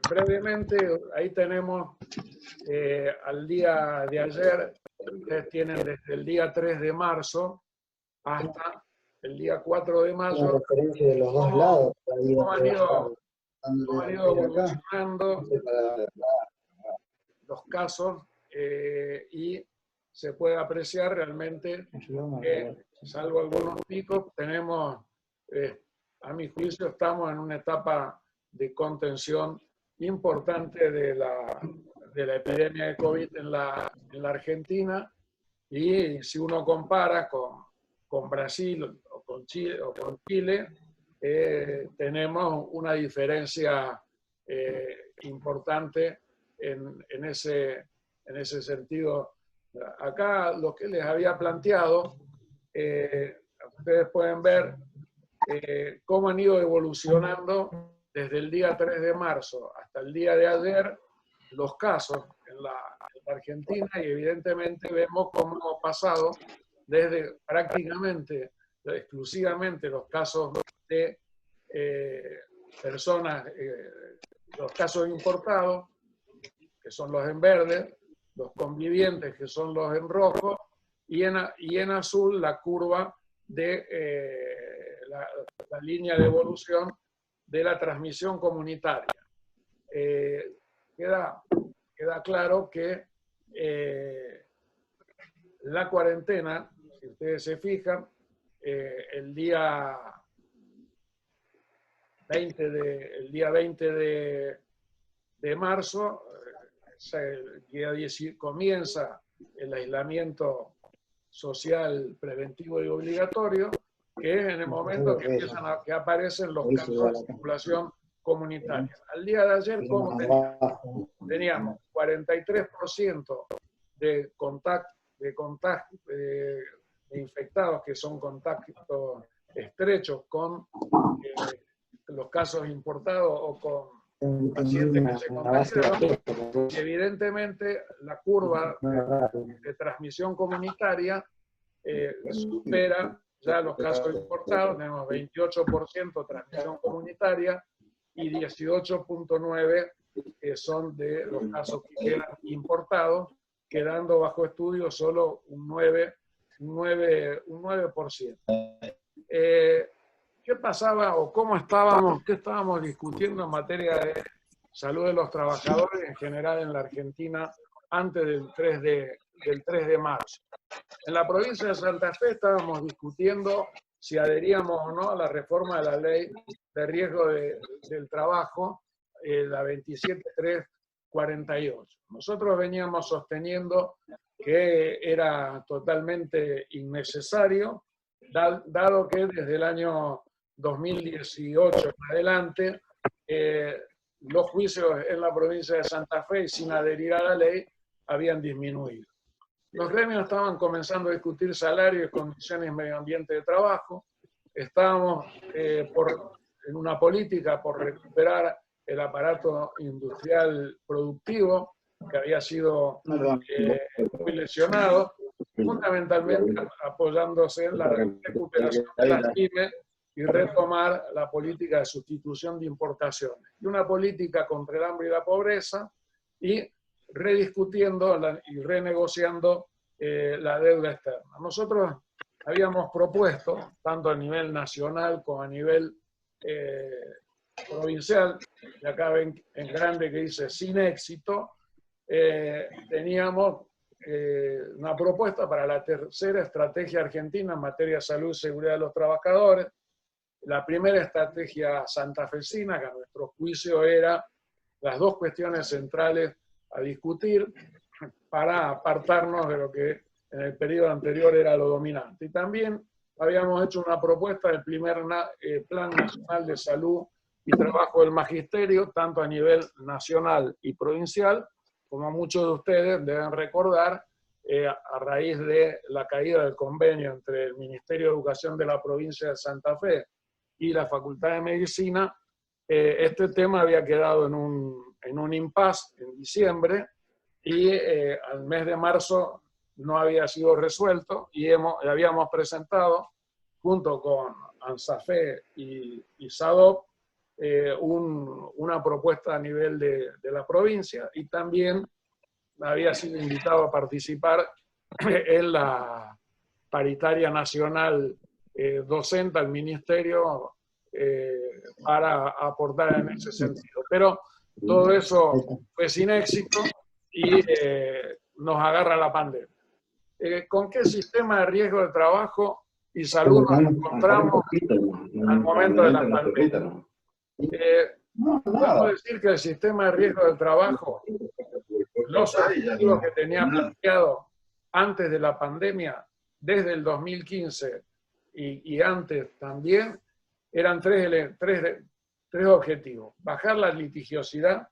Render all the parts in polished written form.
brevemente, ahí tenemos al día de ayer, ustedes tienen desde el día 3 de marzo hasta el día 4 de mayo. Una referencia de los dos lados. Cómo han ido evolucionando los casos y se puede apreciar realmente que, salvo algunos picos, tenemos, a mi juicio, estamos en una etapa de contención importante de la epidemia de COVID en la Argentina, y si uno compara con Brasil o con Chile, tenemos una diferencia importante en ese sentido. Acá lo que les había planteado, ustedes pueden ver cómo han ido evolucionando desde el día 3 de marzo hasta el día de ayer los casos en la Argentina, y evidentemente vemos cómo hemos pasado desde prácticamente exclusivamente los casos de personas, los casos importados, que son los en verde, los convivientes, que son los en rojo, y en azul la curva de la línea de evolución de la transmisión comunitaria. Queda claro que la cuarentena, si ustedes se fijan, el día 20 de marzo comienza el aislamiento social preventivo y obligatorio, que es en el momento que aparecen los casos de circulación comunitaria. Al día de ayer, ¿cómo teníamos? 43% de infectados que son contactos estrechos con los casos importados o con pacientes que se contagiaron. Evidentemente, la curva de transmisión comunitaria supera ya los casos importados. Tenemos 28% transmisión comunitaria y 18.9% son de los casos que quedan importados, quedando bajo estudio solo un 9%. ¿Qué pasaba o qué estábamos discutiendo en materia de salud de los trabajadores en general en la Argentina antes del 3 de marzo? En la provincia de Santa Fe estábamos discutiendo si adheríamos o no a la reforma de la ley de riesgo del trabajo, la 27348. Nosotros veníamos sosteniendo que era totalmente innecesario, dado que desde el año 2018 en adelante los juicios en la provincia de Santa Fe, sin adherir a la ley, habían disminuido. Los gremios estaban comenzando a discutir salarios y condiciones medio ambiente de trabajo. Estábamos en una política por recuperar el aparato industrial productivo que había sido muy lesionado, fundamentalmente apoyándose en la recuperación de las pymes y retomar la política de sustitución de importaciones. Y una política contra el hambre y la pobreza, y rediscutiendo y renegociando la deuda externa. Nosotros habíamos propuesto, tanto a nivel nacional como a nivel provincial, y acá ven en grande que dice sin éxito, teníamos una propuesta para la tercera estrategia argentina en materia de salud y seguridad de los trabajadores. La primera estrategia santafesina, que a nuestro juicio era las dos cuestiones centrales a discutir para apartarnos de lo que en el periodo anterior era lo dominante. Y también habíamos hecho una propuesta del primer Plan Nacional de Salud y Trabajo del Magisterio, tanto a nivel nacional y provincial, como muchos de ustedes deben recordar, a raíz de la caída del convenio entre el Ministerio de Educación de la provincia de Santa Fe y la Facultad de Medicina, este tema había quedado en un impasse en diciembre, y al mes de marzo no había sido resuelto, y habíamos presentado, junto con ANSAFE y SADOP, una propuesta a nivel de la provincia, y también había sido invitado a participar en la paritaria nacional docente al ministerio para aportar en ese sentido. Pero todo eso fue sin éxito y nos agarra la pandemia. ¿Con qué sistema de riesgo de trabajo y salud nos encontramos al momento de la pandemia? Podemos decir que el sistema de riesgo del trabajo, los objetivos que tenía planteado antes de la pandemia, desde el 2015 y antes también, eran tres objetivos. Bajar la litigiosidad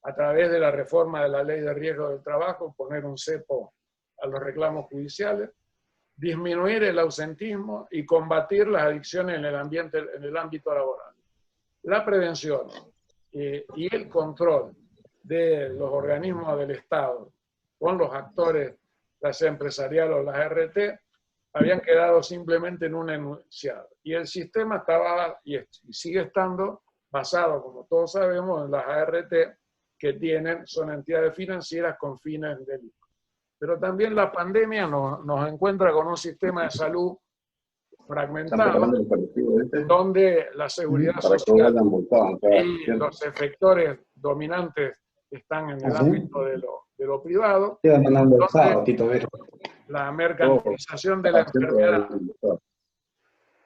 a través de la reforma de la Ley de Riesgo del Trabajo, poner un cepo a los reclamos judiciales, disminuir el ausentismo y combatir las adicciones en el ámbito laboral. La prevención y el control de los organismos del Estado con los actores, ya sea empresarial o las ART, habían quedado simplemente en un enunciado. Y el sistema estaba, y sigue estando, basado, como todos sabemos, en las ART que son entidades financieras con fines de lucro. Pero también la pandemia nos encuentra con un sistema de salud fragmentado, donde la seguridad social y los efectores dominantes están en el ámbito de lo privado, donde la mercantilización de la enfermedad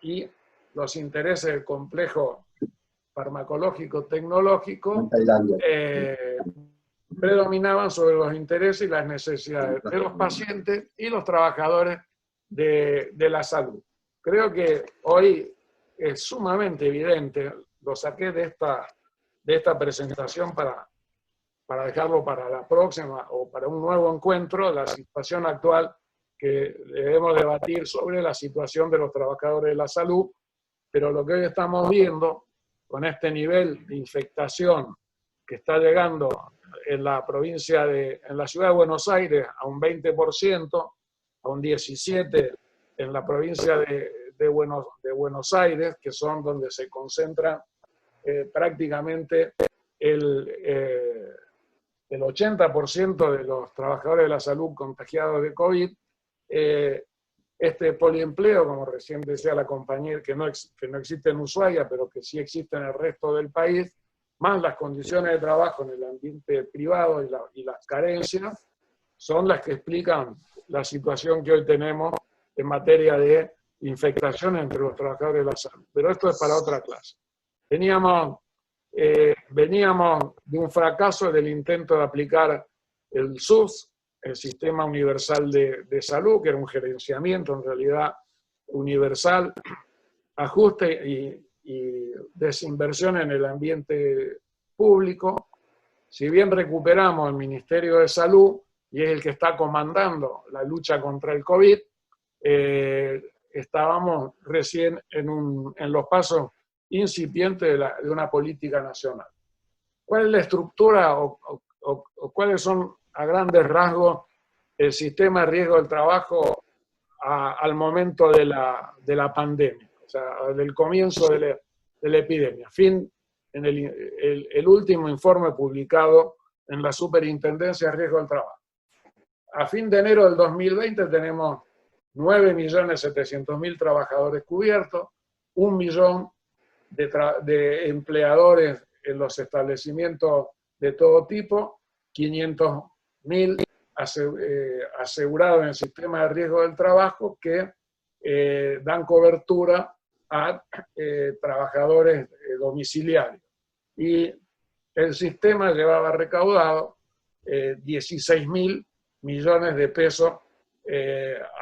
y los intereses del complejo farmacológico-tecnológico predominaban sobre los intereses y las necesidades de los pacientes y los trabajadores de la salud. Creo que hoy es sumamente evidente, lo saqué de esta presentación para dejarlo para la próxima o para un nuevo encuentro, la situación actual que debemos debatir sobre la situación de los trabajadores de la salud, pero lo que hoy estamos viendo con este nivel de infectación que está llegando en la en la ciudad de Buenos Aires a un 20%, a un 17% en la provincia de Buenos Aires, que son donde se concentra prácticamente el 80% de los trabajadores de la salud contagiados de COVID. Este poliempleo, como recién decía la compañera, que no existe en Ushuaia, pero que sí existe en el resto del país, más las condiciones de trabajo en el ambiente privado y las carencias, son las que explican la situación que hoy tenemos en materia de infectación entre los trabajadores de la salud. Pero esto es para otra clase. Veníamos de un fracaso del intento de aplicar el SUS, el Sistema Universal de Salud, que era un gerenciamiento en realidad universal, ajuste y desinversión en el ambiente público. Si bien recuperamos el Ministerio de Salud, y es el que está comandando la lucha contra el COVID, estábamos recién en los pasos incipientes de una política nacional. ¿Cuál es la estructura o cuáles son a grandes rasgos el sistema de riesgo del trabajo al momento de la pandemia, o sea, del comienzo de la epidemia? En el último informe publicado en la Superintendencia de Riesgo del Trabajo. A fin de enero del 2020 tenemos 9.700.000 trabajadores cubiertos, 1 millón de empleadores en los establecimientos de todo tipo, 500.000 asegurados en el sistema de riesgo del trabajo que dan cobertura a trabajadores domiciliarios. Y el sistema llevaba recaudado 16.000 millones de pesos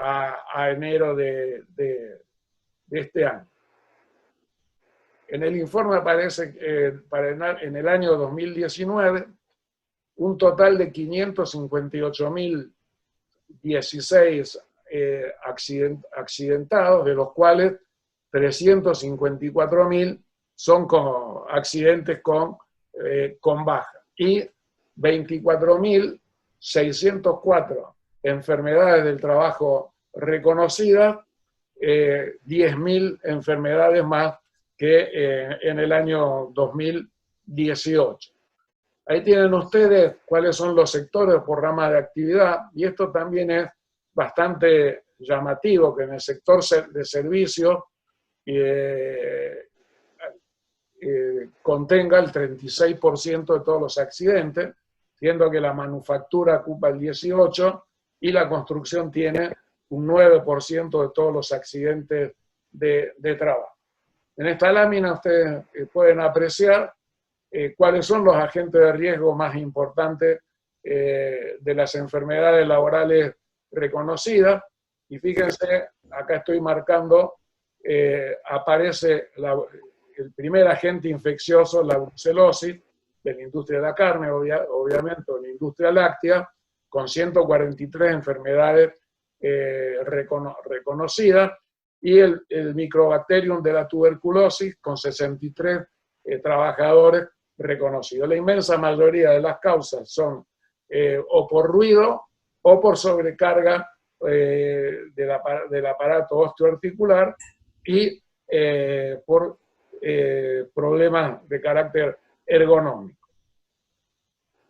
a enero de este año. En el informe aparece en el año 2019 un total de 558.016 accidentados, de los cuales 354.000 son accidentes con baja, y 24.604 enfermedades del trabajo reconocidas, 10.000 enfermedades más que en el año 2018. Ahí tienen ustedes cuáles son los sectores por rama de actividad, y esto también es bastante llamativo, que en el sector de servicios contenga el 36% de todos los accidentes, siendo que la manufactura ocupa el 18% y la construcción tiene un 9% de todos los accidentes de trabajo. En esta lámina ustedes pueden apreciar cuáles son los agentes de riesgo más importantes de las enfermedades laborales reconocidas. Y fíjense, acá estoy marcando, aparece el primer agente infeccioso, la brucelosis, de la industria de la carne, obviamente, o de la industria láctea, con 143 enfermedades reconocidas, y el microbacterium de la tuberculosis, con 63 trabajadores reconocidos. La inmensa mayoría de las causas son o por ruido o por sobrecarga del aparato osteoarticular y por problemas de carácter ergonómico.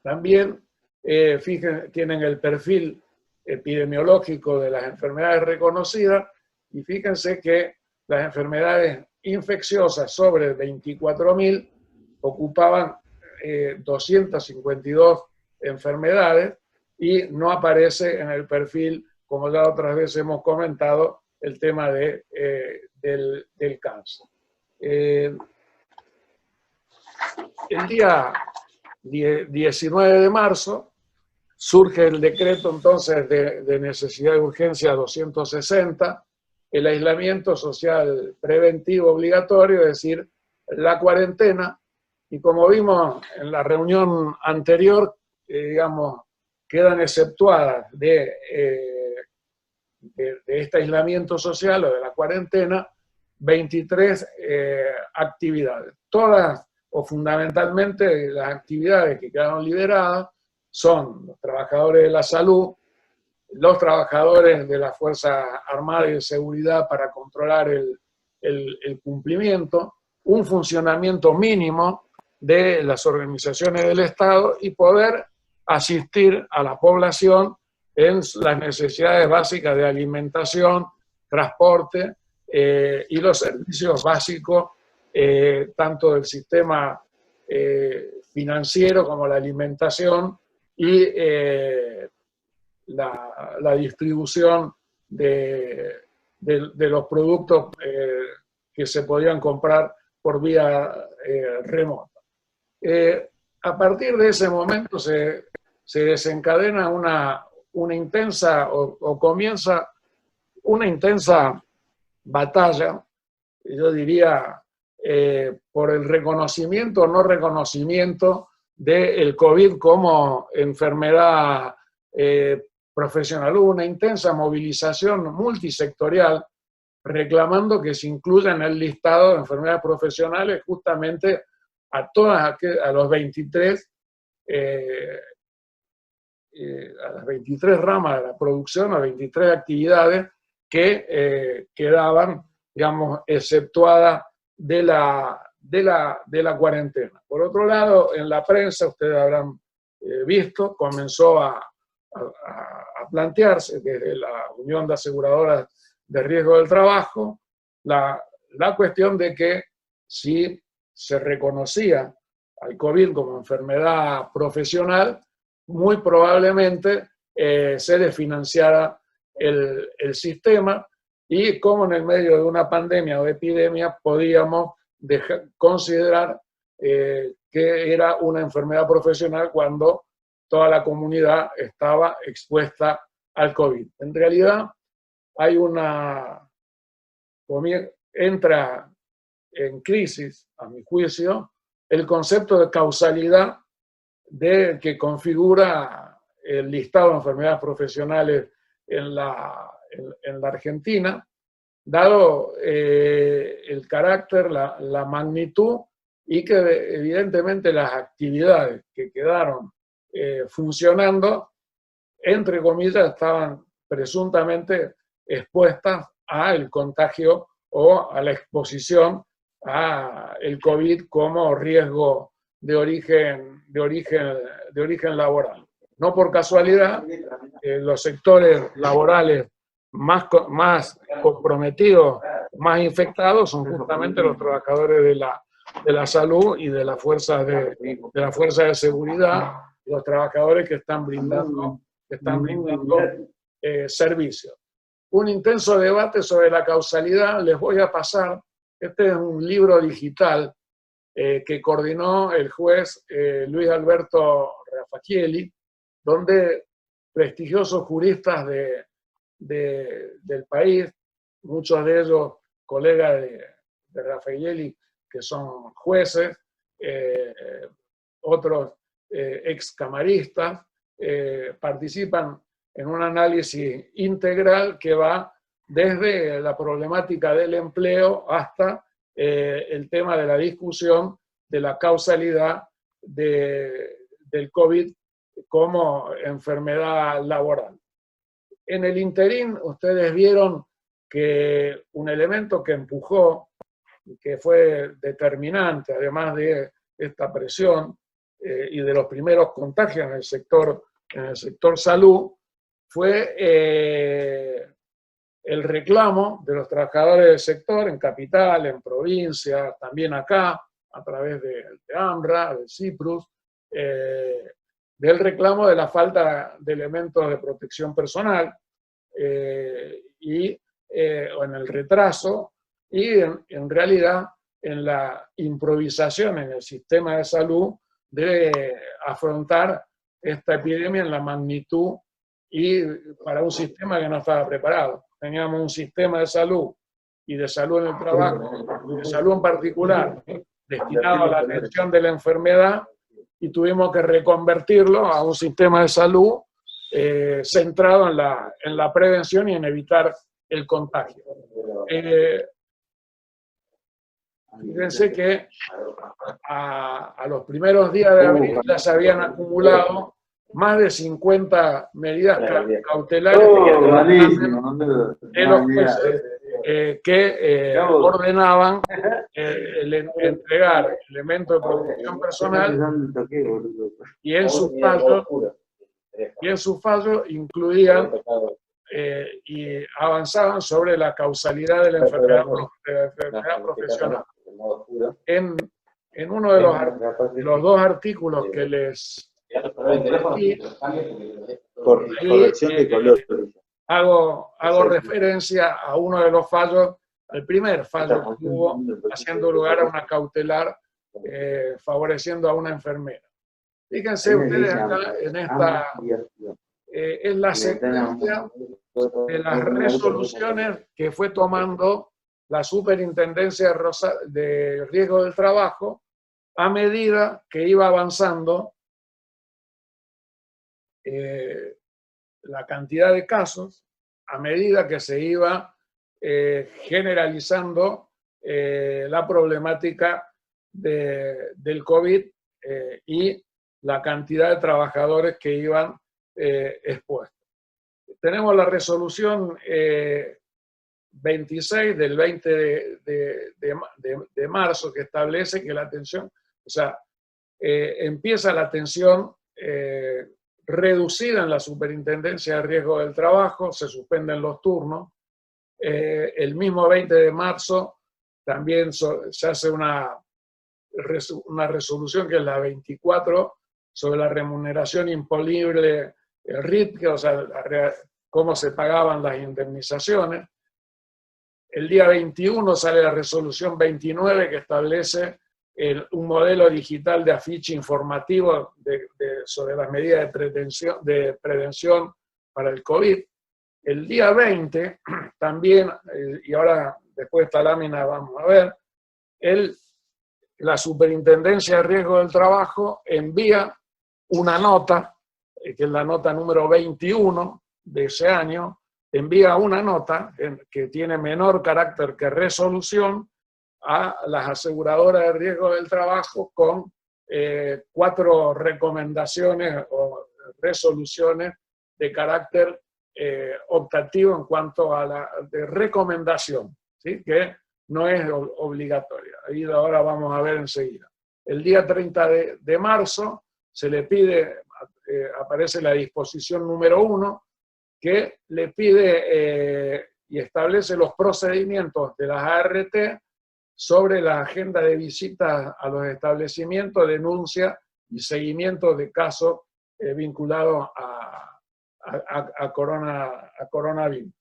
También tienen el perfil epidemiológico de las enfermedades reconocidas, y fíjense que las enfermedades infecciosas sobre 24.000 ocupaban 252 enfermedades, y no aparece en el perfil, como ya otras veces hemos comentado, el tema del cáncer. El día 19 de marzo surge el decreto entonces de necesidad de urgencia 260, el aislamiento social preventivo obligatorio, es decir, la cuarentena, y como vimos en la reunión anterior, digamos, quedan exceptuadas de este aislamiento social o de la cuarentena 23 actividades. Todas o fundamentalmente las actividades que quedaron liberadas son los trabajadores de la salud, los trabajadores de la Fuerza Armada y de Seguridad para controlar el cumplimiento, un funcionamiento mínimo de las organizaciones del Estado y poder asistir a la población en las necesidades básicas de alimentación, transporte y los servicios básicos, tanto del sistema financiero como la alimentación y la distribución de los productos que se podían comprar por vía remota. A partir de ese momento se desencadena una intensa, o comienza una intensa batalla, yo diría, por el reconocimiento o no reconocimiento del COVID como enfermedad profesional. Hubo una intensa movilización multisectorial reclamando que se incluya en el listado de enfermedades profesionales justamente a los 23 a las 23 ramas de la producción, a 23 actividades que quedaban, digamos, exceptuadas de la cuarentena. Por otro lado, en la prensa, ustedes habrán visto, comenzó a plantearse desde la Unión de Aseguradoras de Riesgo del Trabajo la cuestión de que si se reconocía al COVID como enfermedad profesional, muy probablemente se desfinanciara el sistema, y como en el medio de una pandemia o epidemia podíamos considerar que era una enfermedad profesional cuando toda la comunidad estaba expuesta al COVID. En realidad hay entra en crisis, a mi juicio, el concepto de causalidad que configura el listado de enfermedades profesionales en la Argentina, dado el carácter, la magnitud, y que evidentemente las actividades que quedaron funcionando, entre comillas, estaban presuntamente expuestas al contagio o a la exposición a el COVID como riesgo de origen laboral. No por casualidad, los sectores laborales más comprometidos, más infectados, son justamente los trabajadores de la salud y de las fuerzas de seguridad, los trabajadores que están brindando servicios. Un intenso debate sobre la causalidad, les voy a pasar. Este es un libro digital que coordinó el juez Luis Alberto Raffaelli, donde prestigiosos juristas del país, muchos de ellos colegas de Raffaelli, que son jueces, otros ex camaristas, participan en un análisis integral que va desde la problemática del empleo hasta el tema de la discusión de la causalidad del COVID como enfermedad laboral. En el interín, ustedes vieron que un elemento que empujó, que fue determinante, además de esta presión y de los primeros contagios en el sector salud, fue el reclamo de los trabajadores del sector en capital, en provincia, también acá, a través de AMRA, de CIPRUS, del reclamo de la falta de elementos de protección personal o en el retraso y en realidad en la improvisación en el sistema de salud de afrontar esta epidemia en la magnitud y para un sistema que no estaba preparado. Teníamos un sistema de salud y de salud en el trabajo, de salud en particular, destinado a la atención de la enfermedad, y tuvimos que reconvertirlo a un sistema de salud centrado en la prevención y en evitar el contagio. Fíjense que a los primeros días de abril ya se habían acumulado más de 50 medidas cautelares de los jueces que ordenaban entregar elementos de protección personal y en sus fallos incluían y avanzaban sobre la causalidad de la enfermedad profesional. En uno de los dos artículos que les hago referencia a uno de los fallos, el primer fallo que hubo, haciendo lugar a una cautelar favoreciendo a una enfermera. Fíjense ustedes acá en esta, es la secuencia de las resoluciones que fue tomando la Superintendencia de Riesgo del Trabajo a medida que iba avanzando la cantidad de casos, a medida que se iba generalizando la problemática del COVID y la cantidad de trabajadores que iban expuestos. Tenemos la resolución 26 del 20 de marzo que establece que la atención, o sea, empieza la atención reducida en la Superintendencia de Riesgo del Trabajo, se suspenden los turnos. El mismo 20 de marzo también se hace una resolución que es la 24 sobre la remuneración imponible, el RIT, o sea, cómo se pagaban las indemnizaciones. El día 21 sale la resolución 29 que establece un modelo digital de afiche informativo sobre las medidas de prevención para el COVID. El día 20 también, y ahora después de esta lámina vamos a ver, la Superintendencia de Riesgo del Trabajo envía una nota, que es la nota número 21 de ese año, envía una nota que tiene menor carácter que resolución a las aseguradoras de riesgo del trabajo con 4 recomendaciones o resoluciones de carácter optativo en cuanto a la de recomendación, ¿sí? Que no es obligatoria. Ahí ahora vamos a ver enseguida. El día 30 de marzo se le pide, aparece la disposición número 1, que le pide y establece los procedimientos de las ART sobre la agenda de visitas a los establecimientos, denuncia y seguimiento de casos vinculados a coronavirus.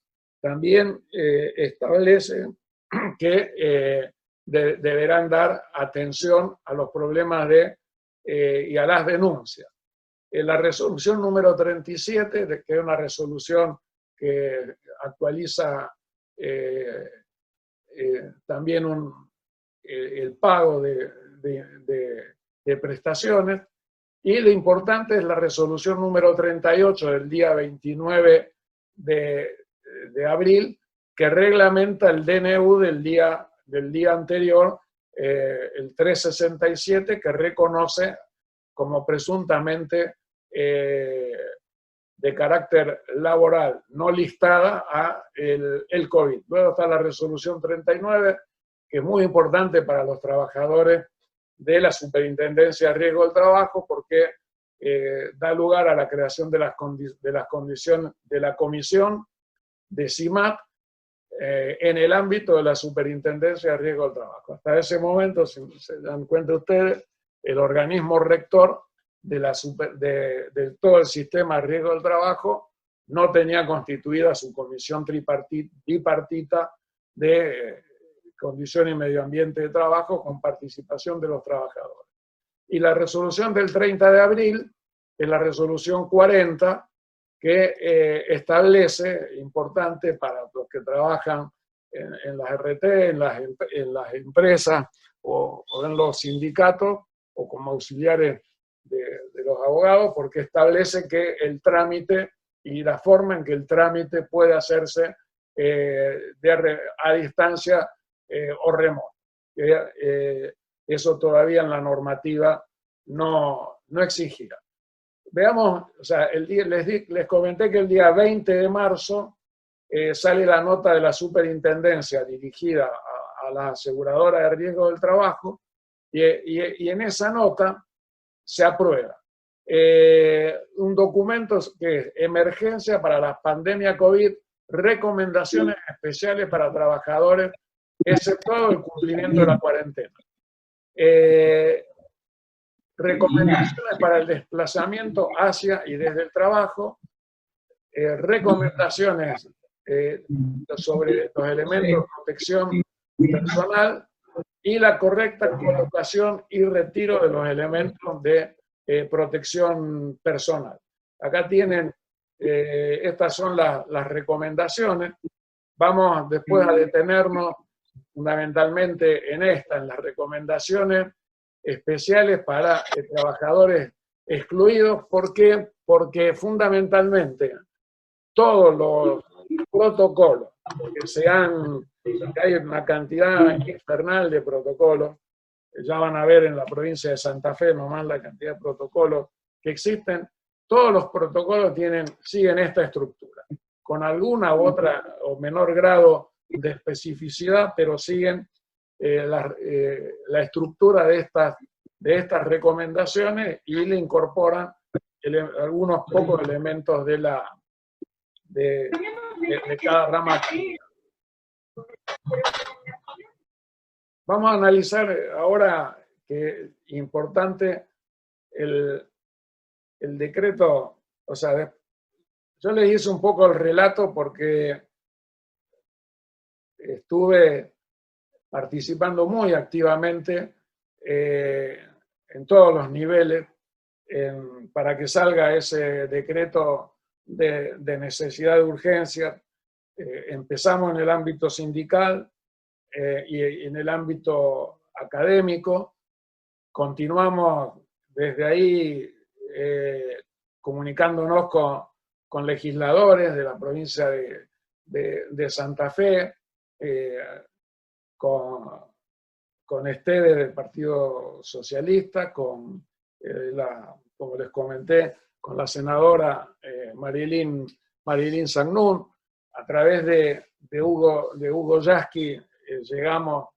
También establece que deberán dar atención a los problemas y a las denuncias. La resolución número 37, que es una resolución que actualiza también el pago de prestaciones, y lo importante es la resolución número 38 del día 29 de abril, que reglamenta el DNU del día anterior, el 367, que reconoce como presuntamente de carácter laboral no listada a el COVID. Luego está la resolución 39, que es muy importante para los trabajadores de la Superintendencia de Riesgo del Trabajo, porque da lugar a la creación de las condiciones de la Comisión de CIMAT en el ámbito de la Superintendencia de Riesgo del Trabajo. Hasta ese momento, si se dan cuenta ustedes, el organismo rector de todo el sistema de riesgo del trabajo no tenía constituida su comisión tripartita de condición y medio ambiente de trabajo con participación de los trabajadores. Y la resolución del 30 de abril es la resolución 40, que establece, importante para los que trabajan en las RT, en las empresas o en los sindicatos o como auxiliares de los abogados, porque establece que el trámite y la forma en que el trámite puede hacerse a distancia o remoto. Eso todavía en la normativa no exigía. Veamos, o sea, les comenté que el día 20 de marzo sale la nota de la superintendencia dirigida a la aseguradora de riesgo del trabajo, y en esa nota se aprueba un documento que es Emergencia para la pandemia COVID, recomendaciones especiales para trabajadores, exceptuado el cumplimiento de la cuarentena. Recomendaciones para el desplazamiento hacia y desde el trabajo, recomendaciones sobre los elementos de protección personal y la correcta colocación y retiro de los elementos de protección personal. Acá tienen, estas son las recomendaciones. Vamos después a detenernos fundamentalmente en las recomendaciones especiales para trabajadores excluidos. ¿Por qué? Porque fundamentalmente todos los protocolos que hay una cantidad infernal de protocolos, ya van a ver en la provincia de Santa Fe nomás la cantidad de protocolos que existen. Todos los protocolos siguen esta estructura, con alguna u otra o menor grado de especificidad, pero siguen la estructura de estas recomendaciones y le incorporan algunos pocos elementos de cada rama activa. Vamos a analizar ahora, que es importante, el decreto. O sea, yo les hice un poco el relato porque estuve participando muy activamente en todos los niveles para que salga ese decreto de necesidad de urgencia. Empezamos en el ámbito sindical y en el ámbito académico. Continuamos desde ahí comunicándonos con legisladores de la provincia de Santa Fe, con Esteve del Partido Socialista, como les comenté, con la senadora Marilyn Sagnún, a través de Hugo Yasky, llegamos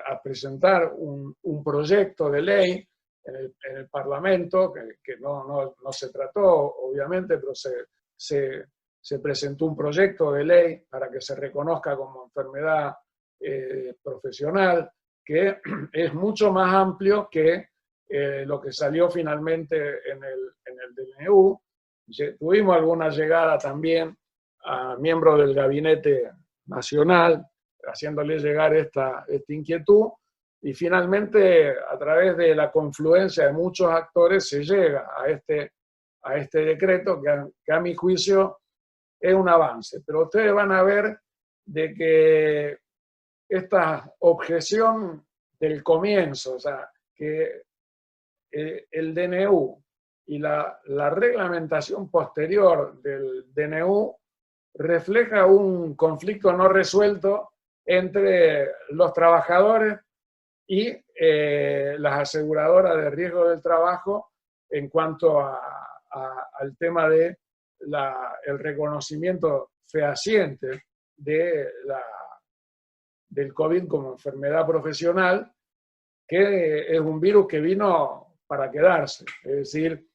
a presentar un proyecto de ley en el Parlamento, que no se trató, obviamente, pero se presentó un proyecto de ley para que se reconozca como enfermedad profesional, que es mucho más amplio que lo que salió finalmente en el DNU. Tuvimos alguna llegada también a miembros del Gabinete Nacional, haciéndole llegar esta inquietud, y finalmente, a través de la confluencia de muchos actores, se llega a este decreto que a mi juicio es un avance. Pero ustedes van a ver de que esta objeción del comienzo, o sea, que el DNU y la reglamentación posterior del DNU refleja un conflicto no resuelto entre los trabajadores y las aseguradoras de riesgo del trabajo en cuanto al tema de el reconocimiento fehaciente del COVID como enfermedad profesional, que es un virus que vino para quedarse. Es decir,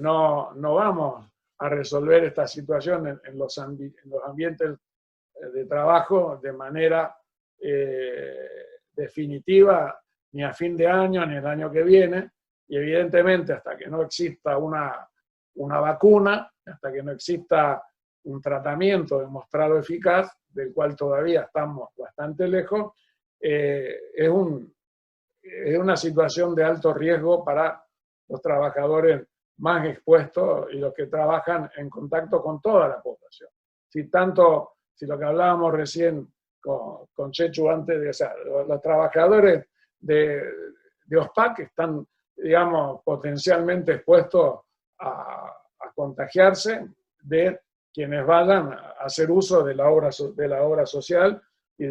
no vamos a resolver esta situación en los ambientes de trabajo de manera definitiva, ni a fin de año, ni el año que viene, y evidentemente hasta que no exista una vacuna, hasta que no exista un tratamiento demostrado eficaz, del cual todavía estamos bastante lejos, es una situación de alto riesgo para los trabajadores más expuestos y los que trabajan en contacto con toda la población. Si lo que hablábamos recién con Chechu antes, o sea, los trabajadores de OSPAC están, digamos, potencialmente expuestos a contagiarse de quienes vayan a hacer uso de la obra social y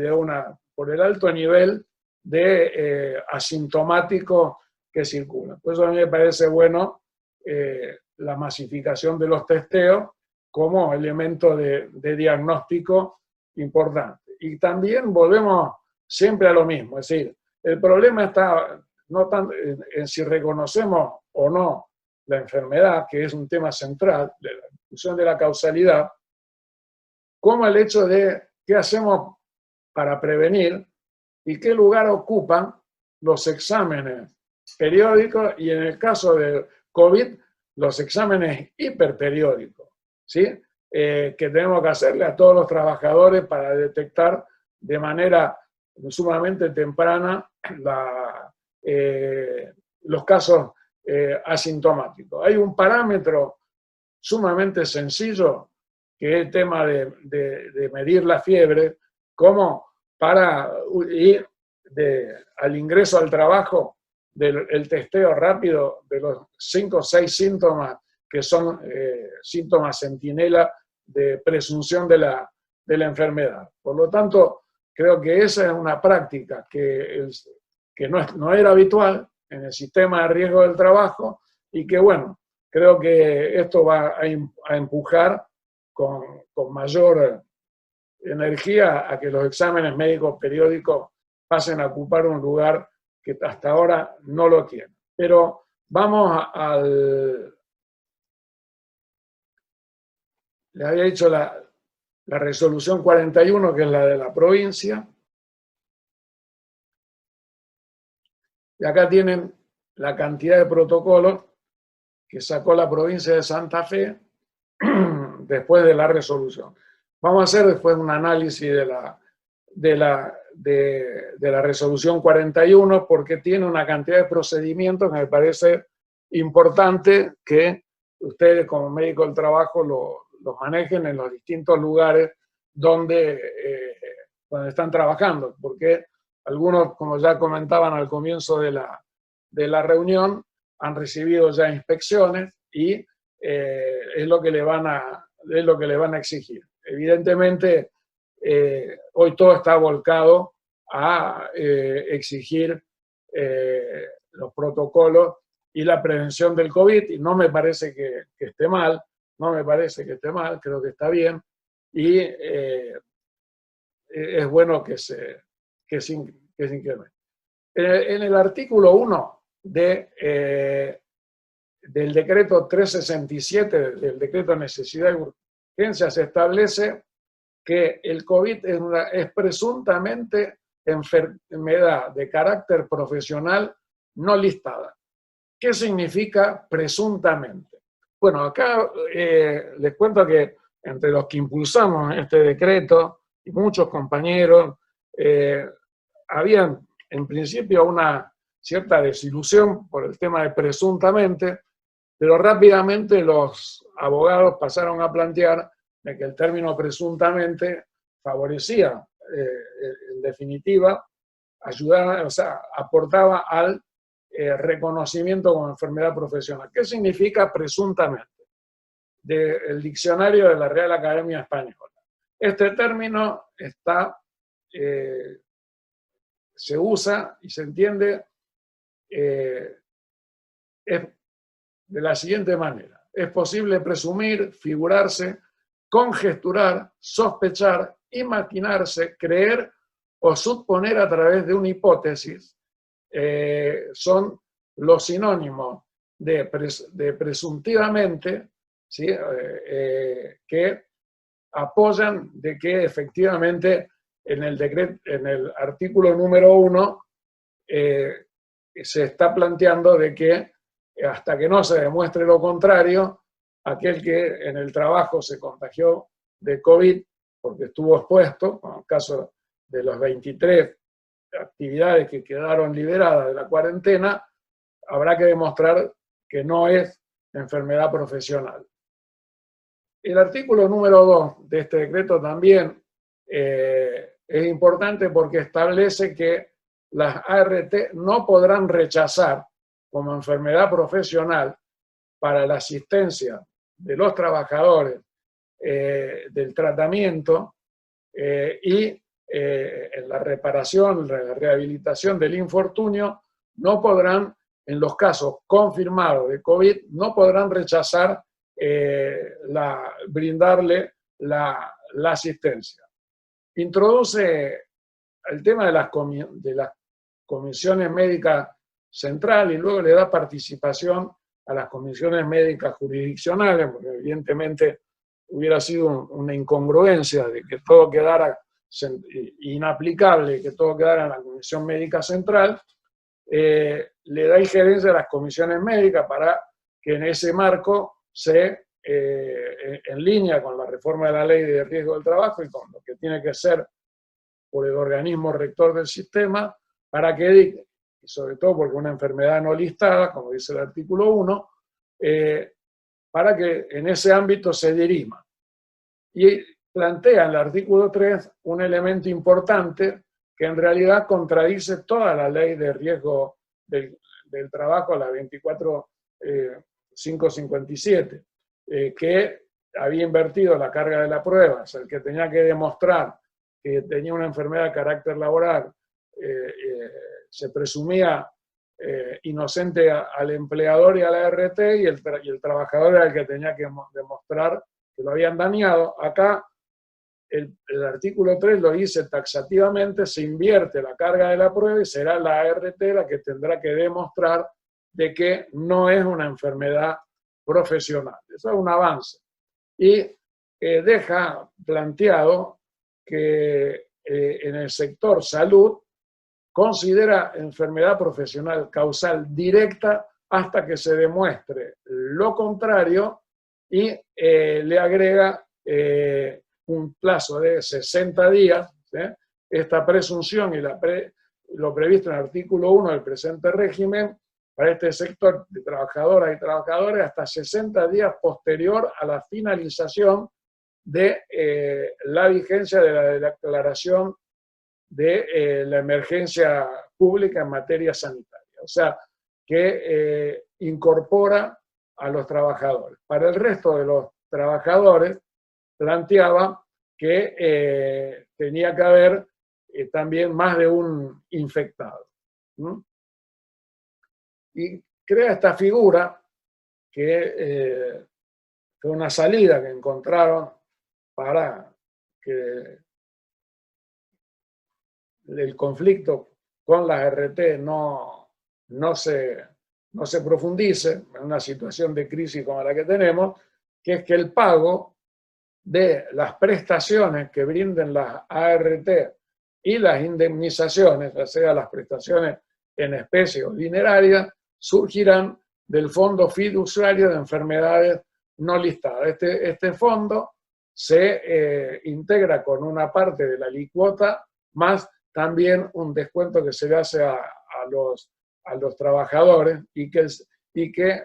por el alto nivel de asintomáticos que circulan. Por eso a mí me parece bueno la masificación de los testeos como elemento de diagnóstico importante. Y también volvemos siempre a lo mismo, es decir, el problema está no tanto en si reconocemos o no la enfermedad, que es un tema central de la discusión de la causalidad, como el hecho de qué hacemos para prevenir y qué lugar ocupan los exámenes periódicos y, en el caso del COVID, los exámenes hiperperiódicos, ¿sí? Que tenemos que hacerle a todos los trabajadores para detectar de manera sumamente temprana los casos asintomáticos. Hay un parámetro sumamente sencillo, que es el tema de medir la fiebre, como para ir al ingreso al trabajo del testeo rápido de los 5 o 6 síntomas que son síntomas centinela de presunción de la enfermedad. Por lo tanto, creo que esa es una práctica que no era habitual en el sistema de riesgo del trabajo y que, bueno, creo que esto va a empujar con mayor energía a que los exámenes médicos periódicos pasen a ocupar un lugar que hasta ahora no lo tienen. Pero vamos les había dicho la resolución 41, que es la de la provincia. Y acá tienen la cantidad de protocolos que sacó la provincia de Santa Fe después de la resolución. Vamos a hacer después un análisis de la resolución 41, porque tiene una cantidad de procedimientos que me parece importante que ustedes como médicos del trabajo los manejen en los distintos lugares donde están trabajando, porque algunos, como ya comentaban al comienzo de la reunión, han recibido ya inspecciones y es lo que le van a exigir. Evidentemente, hoy todo está volcado a exigir los protocolos y la prevención del COVID, y no me parece que esté mal, creo que está bien, y es bueno que se incremente. En el artículo 1 del decreto 367, del decreto de necesidad y urgencia, se establece que el COVID es presuntamente enfermedad de carácter profesional no listada. ¿Qué significa presuntamente? Bueno, acá les cuento que entre los que impulsamos este decreto, y muchos compañeros, habían en principio una cierta desilusión por el tema de presuntamente, pero rápidamente los abogados pasaron a plantear de que el término presuntamente favorecía, en definitiva, ayudaba, o sea, aportaba al reconocimiento como enfermedad profesional. ¿Qué significa presuntamente? Del diccionario de la Real Academia Española. Este término se usa y se entiende de la siguiente manera. Es posible presumir, figurarse, conjeturar, sospechar, imaginarse, creer o suponer a través de una hipótesis. Son los sinónimos de presuntivamente, ¿sí? Que apoyan de que efectivamente en el artículo número 1 se está planteando de que hasta que no se demuestre lo contrario, aquel que en el trabajo se contagió de COVID porque estuvo expuesto, en el caso de los 23 actividades que quedaron liberadas de la cuarentena, habrá que demostrar que no es enfermedad profesional. El artículo número 2 de este decreto también es importante porque establece que las ART no podrán rechazar como enfermedad profesional para la asistencia de los trabajadores del tratamiento y en la reparación, la rehabilitación del infortunio, no podrán, en los casos confirmados de COVID, no podrán rechazar brindarle la asistencia. Introduce el tema de las comisiones médicas centrales y luego le da participación a las comisiones médicas jurisdiccionales, porque evidentemente hubiera sido una incongruencia de que todo quedara inaplicable, que todo quedara en la Comisión Médica Central. Le da injerencia a las comisiones médicas para que en ese marco en línea con la reforma de la Ley de Riesgo del Trabajo y con lo que tiene que ser por el organismo rector del sistema, para que, y sobre todo porque una enfermedad no listada, como dice el artículo 1, para que en ese ámbito se dirima. Y plantea en el artículo 3 un elemento importante que en realidad contradice toda la ley de riesgo del trabajo, la 24.557, que había invertido la carga de la prueba, o sea, el que tenía que demostrar que tenía una enfermedad de carácter laboral, se presumía inocente al empleador y a la ART, y el trabajador era el que tenía que demostrar que lo habían dañado. Acá el artículo 3 lo dice taxativamente, se invierte la carga de la prueba y será la ART la que tendrá que demostrar de que no es una enfermedad profesional. Eso es un avance. Y deja planteado que en el sector salud considera enfermedad profesional causal directa hasta que se demuestre lo contrario y le agrega un plazo de 60 días. ¿Sí? Esta presunción y lo previsto en el artículo 1 del presente régimen para este sector de trabajadoras y trabajadores hasta 60 días posterior a la finalización de la vigencia de la declaración de la emergencia pública en materia sanitaria. O sea, que incorpora a los trabajadores. Para el resto de los trabajadores, planteaba que tenía que haber también más de un infectado. Y crea esta figura que fue una salida que encontraron para que el conflicto con las RT no se profundice en una situación de crisis como la que tenemos, que es que el pago de las prestaciones que brinden las ART y las indemnizaciones, ya sea las prestaciones en especie o dinerarias, surgirán del Fondo Fiduciario de Enfermedades No Listadas. Este fondo se integra con una parte de la alicuota, más también un descuento que se le hace a los trabajadores y que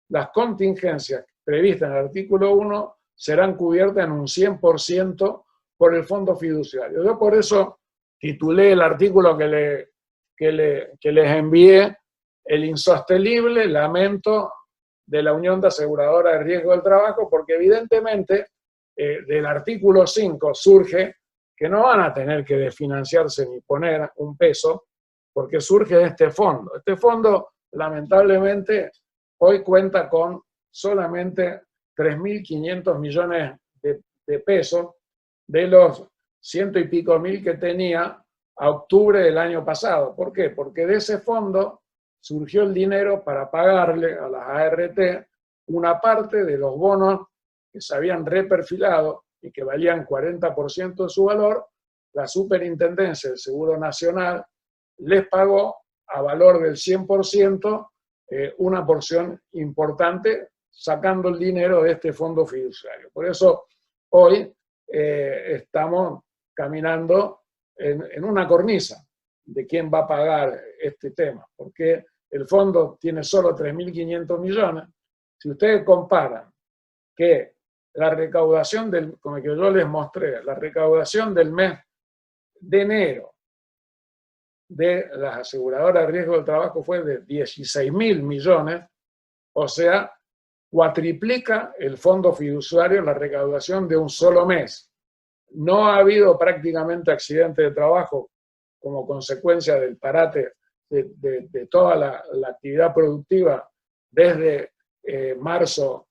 las contingencias previstas en el artículo 1 serán cubiertas en un 100% por el fondo fiduciario. Yo por eso titulé el artículo que les envié El insostenible lamento de la Unión de Aseguradoras de Riesgo del Trabajo, porque evidentemente del artículo 5 surge que no van a tener que desfinanciarse ni poner un peso, porque surge de este fondo. Este fondo, lamentablemente, hoy cuenta con solamente 3.500 millones de pesos de los 100 y pico mil que tenía a octubre del año pasado. ¿Por qué? Porque de ese fondo surgió el dinero para pagarle a las ART una parte de los bonos que se habían reperfilado y que valían 40% de su valor. La Superintendencia del Seguro Nacional les pagó a valor del 100% una porción importante, sacando el dinero de este fondo fiduciario. Por eso hoy estamos caminando en una cornisa de quién va a pagar este tema, porque el fondo tiene solo 3.500 millones. Si ustedes comparan que la recaudación como que yo les mostré, la recaudación del mes de enero de las aseguradoras de riesgo del trabajo fue de 16.000 millones, o sea, cuatriplica el fondo fiduciario la recaudación de un solo mes. No ha habido prácticamente accidente de trabajo como consecuencia del parate de toda la actividad productiva desde marzo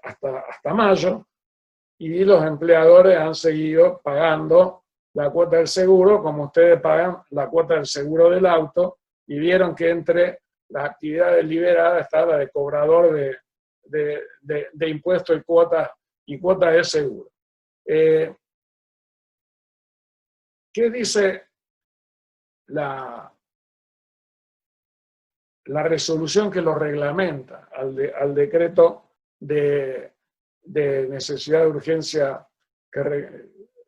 hasta mayo, y los empleadores han seguido pagando la cuota del seguro, como ustedes pagan la cuota del seguro del auto, y vieron que entre las actividades liberadas está la de cobrador de impuestos y cuota de seguro. ¿Qué dice la resolución que lo reglamenta al decreto de necesidad de urgencia,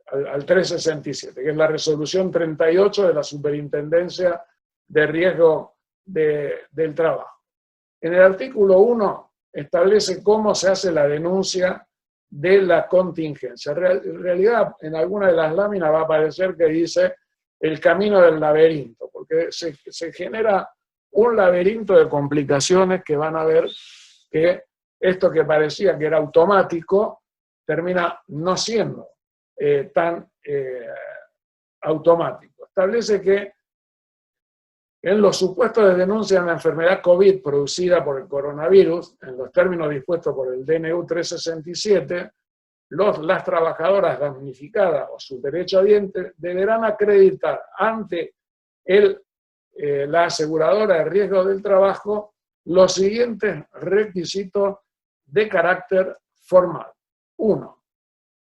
al 367, que es la resolución 38 de la Superintendencia de Riesgo del Trabajo? En el artículo 1 establece cómo se hace la denuncia de la contingencia. En realidad, en alguna de las láminas va a aparecer que dice el camino del laberinto, porque se genera un laberinto de complicaciones que van a ver que esto que parecía que era automático termina no siendo tan automático. Establece que en los supuestos de denuncia de una enfermedad COVID producida por el coronavirus, en los términos dispuestos por el DNU 367, las trabajadoras damnificadas o sus derechohabientes deberán acreditar ante la aseguradora de riesgo del trabajo los siguientes requisitos de carácter formal. 1.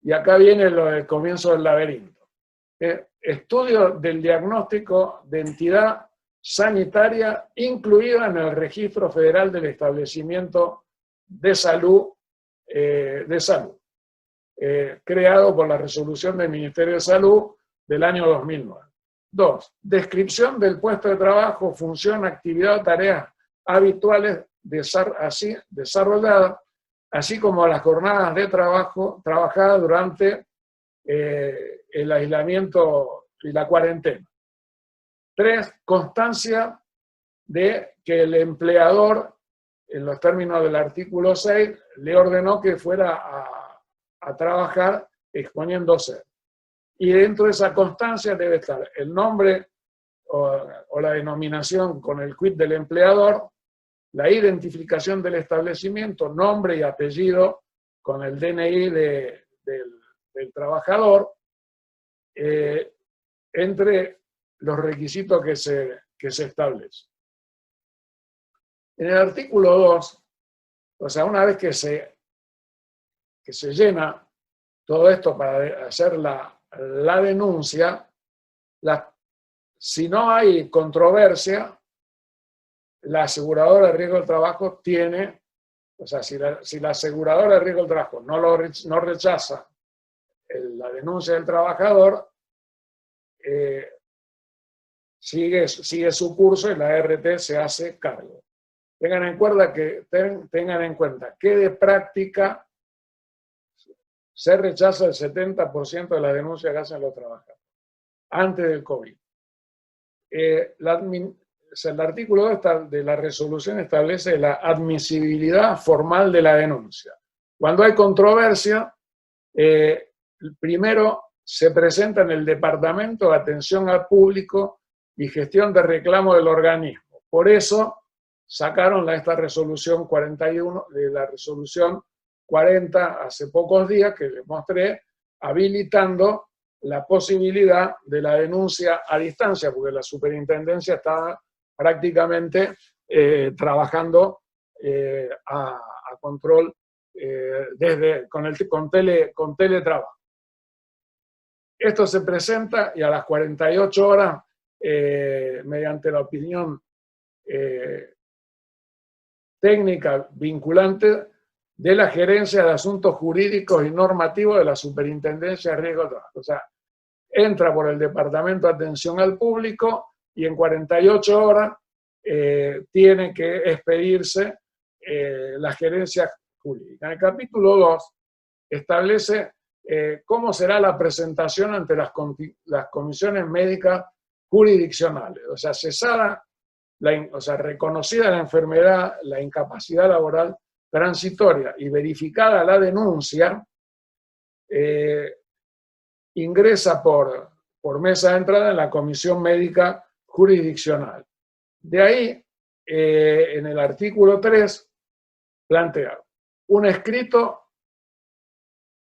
Y acá viene el comienzo del laberinto. Estudio del diagnóstico de entidad sanitaria incluida en el Registro Federal del Establecimiento de Salud, creado por la resolución del Ministerio de Salud del año 2009. 2. Descripción del puesto de trabajo, función, actividad o tareas habituales desarrolladas, así como las jornadas de trabajo trabajadas durante el aislamiento y la cuarentena. 3. Constancia de que el empleador, en los términos del artículo 6, le ordenó que fuera a trabajar exponiéndose. Y dentro de esa constancia debe estar el nombre o la denominación con el quit del empleador, la identificación del establecimiento, nombre y apellido con el DNI del trabajador, entre los requisitos que se establecen. En el artículo 2, o sea, una vez que se llena todo esto para hacer la denuncia, si no hay controversia, la aseguradora de riesgo del trabajo tiene, o sea, si la aseguradora de riesgo del trabajo no rechaza la denuncia del trabajador, sigue su curso y la RT se hace cargo. Tengan en cuenta que de práctica se rechaza el 70% de las denuncias que hacen los trabajadores antes del COVID. El artículo 2 de la resolución establece la admisibilidad formal de la denuncia. Cuando hay controversia, primero se presenta en el Departamento de Atención al Público y Gestión de Reclamo del organismo. Por eso sacaron esta resolución 41, de la resolución 40 hace pocos días, que les mostré, habilitando la posibilidad de la denuncia a distancia, porque la superintendencia estaba prácticamente trabajando a control con teletrabajo. Esto se presenta y a las 48 horas, mediante la opinión técnica vinculante de la Gerencia de Asuntos Jurídicos y Normativos de la Superintendencia de Riesgo de Trabajo. O sea, entra por el Departamento de Atención al Público y en 48 horas tiene que expedirse la gerencia jurídica. En el capítulo 2 establece cómo será la presentación ante las comisiones médicas jurisdiccionales. O sea, reconocida la enfermedad, la incapacidad laboral transitoria y verificada la denuncia, ingresa por mesa de entrada en la comisión médica jurisdiccional. De ahí, en el artículo 3, plantea un escrito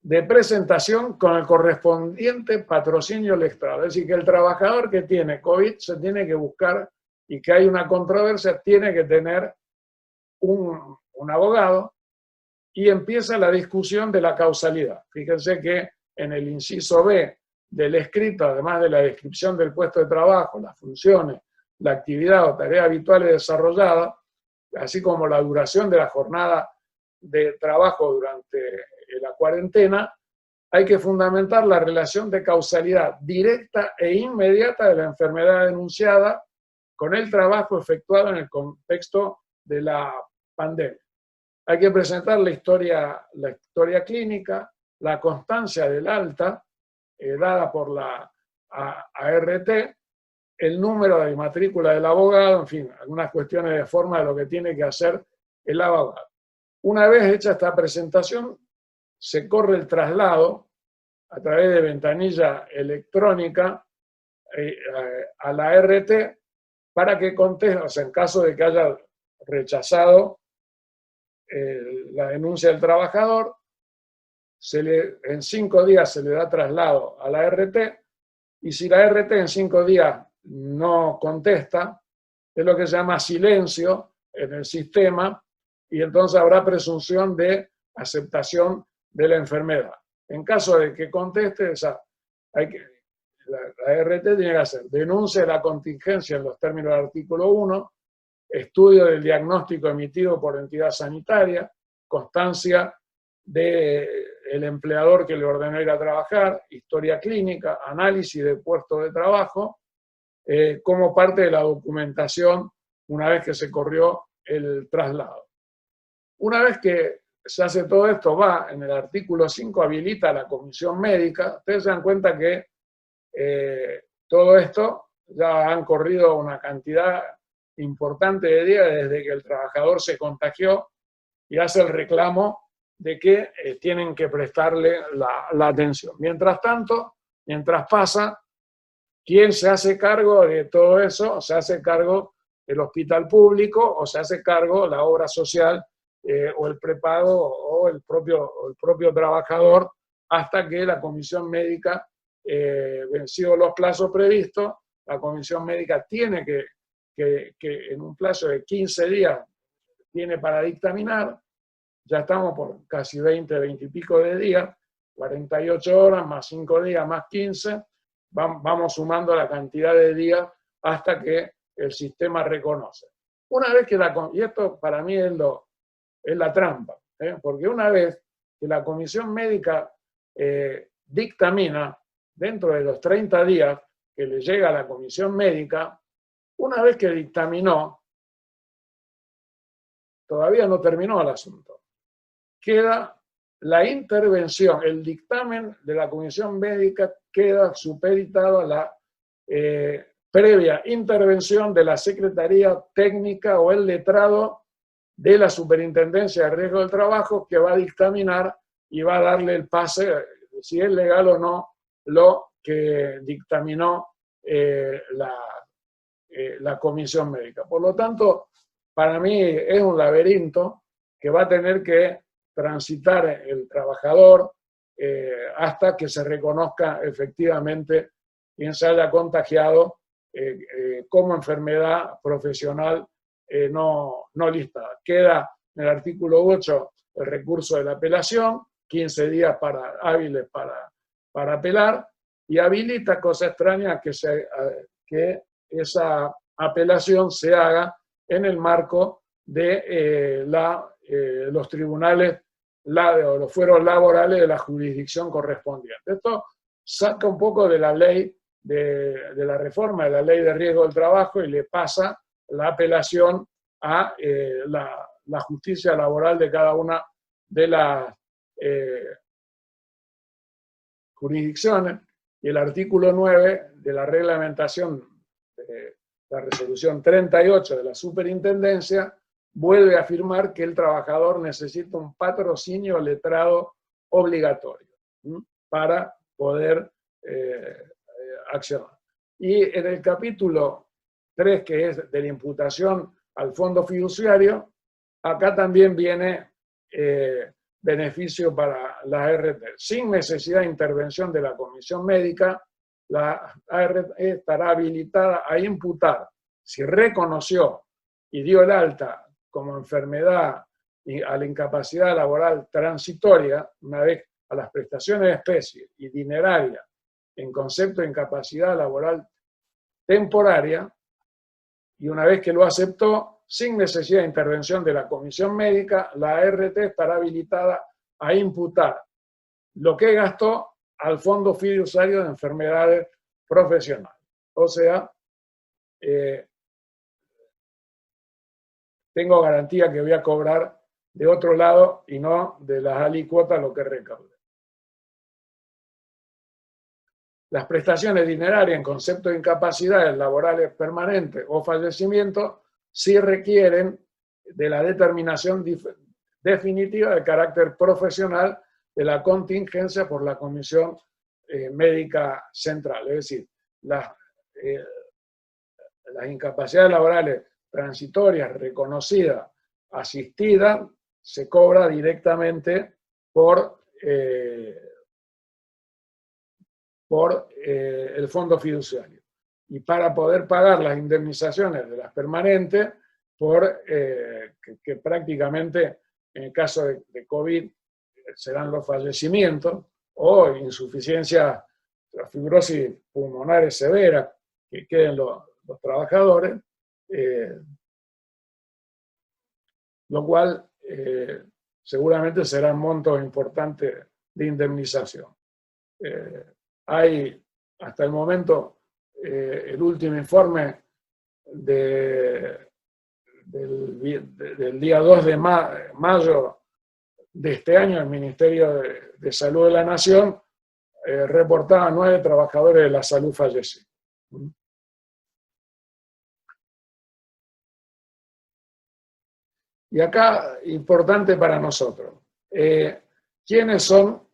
de presentación con el correspondiente patrocinio electorado. Es decir, que el trabajador que tiene COVID se tiene que buscar y que hay una controversia, tiene que tener un abogado y empieza la discusión de la causalidad. Fíjense que en el inciso B del escrito, además de la descripción del puesto de trabajo, las funciones, la actividad o tarea habituales desarrollada, así como la duración de la jornada de trabajo durante la cuarentena, hay que fundamentar la relación de causalidad directa e inmediata de la enfermedad denunciada con el trabajo efectuado en el contexto de la pandemia. Hay que presentar la historia clínica, la constancia del alta dada por la ART, el número de matrícula del abogado, en fin, algunas cuestiones de forma de lo que tiene que hacer el abogado. Una vez hecha esta presentación, se corre el traslado a través de ventanilla electrónica a la ART para que conteste, o sea, en caso de que haya rechazado la denuncia del trabajador, en 5 días se le da traslado a la RT, y si la RT en 5 días no contesta, es lo que se llama silencio en el sistema, y entonces habrá presunción de aceptación de la enfermedad. En caso de que conteste, la RT tiene que hacer denuncia de la contingencia en los términos del artículo 1, estudio del diagnóstico emitido por entidad sanitaria, constancia del empleador que le ordenó ir a trabajar, historia clínica, análisis de puesto de trabajo, como parte de la documentación una vez que se corrió el traslado. Una vez que se hace todo esto, va en el artículo 5, habilita a la comisión médica. Ustedes se dan cuenta que todo esto ya han corrido una cantidad importante de días desde que el trabajador se contagió y hace el reclamo de que tienen que prestarle la atención. Mientras tanto, mientras pasa, ¿quién se hace cargo de todo eso? Se hace cargo el hospital público o se hace cargo la obra social o el prepago o el propio trabajador, hasta que la comisión médica, vencidos los plazos previstos, la comisión médica tiene que en un plazo de 15 días tiene para dictaminar. Ya estamos por casi 20 y pico de días, 48 horas más 5 días más 15, vamos sumando la cantidad de días hasta que el sistema reconoce. Una vez que y esto para mí es la trampa, porque una vez que la comisión médica dictamina dentro de los 30 días que le llega a la comisión médica, una vez que dictaminó, todavía no terminó el asunto. Queda la intervención, el dictamen de la comisión médica queda supeditado a la previa intervención de la Secretaría Técnica o el letrado de la Superintendencia de Riesgo del Trabajo, que va a dictaminar y va a darle el pase, si es legal o no, lo que dictaminó la comisión médica. Por lo tanto, para mí es un laberinto que va a tener que transitar el trabajador hasta que se reconozca efectivamente quien se haya contagiado como enfermedad profesional no listada. Queda en el artículo 8 el recurso de la apelación, 15 días hábiles para apelar, y habilita, cosa extraña, que esa apelación se haga en el marco de los tribunales o los fueros laborales de la jurisdicción correspondiente. Esto saca un poco de la ley, de la reforma de la ley de riesgo del trabajo, y le pasa la apelación a la justicia laboral de cada una de las jurisdicciones, y el artículo 9 de la reglamentación de la resolución 38 de la superintendencia vuelve a afirmar que el trabajador necesita un patrocinio letrado obligatorio para poder accionar. Y en el capítulo 3, que es de la imputación al fondo fiduciario, acá también viene beneficio para la ART. Sin necesidad de intervención de la comisión médica, la ART estará habilitada a imputar, si reconoció y dio el alta como enfermedad a la incapacidad laboral transitoria, una vez a las prestaciones de especie y dineraria en concepto de incapacidad laboral temporaria, y una vez que lo aceptó, sin necesidad de intervención de la comisión médica, la ART estará habilitada a imputar lo que gastó al fondo fiduciario de enfermedades profesionales. O sea, tengo garantía que voy a cobrar de otro lado y no de las alícuotas lo que recaude. Las prestaciones dinerarias en concepto de incapacidades laborales permanentes o fallecimiento sí requieren de la determinación definitiva de carácter profesional de la contingencia por la Comisión Médica Central. Es decir, las incapacidades laborales transitorias reconocidas, asistidas, se cobra directamente por el fondo fiduciario. Y para poder pagar las indemnizaciones de las permanentes, que prácticamente en el caso de COVID serán los fallecimientos o insuficiencia, fibrosis pulmonares severa que queden los trabajadores, lo cual seguramente serán montos importantes de indemnización. Hay hasta el momento el último informe del día 2 de mayo de este año, el Ministerio de Salud de la Nación reportaba 9 trabajadores de la salud fallecidos. Y acá, importante para nosotros, ¿quiénes son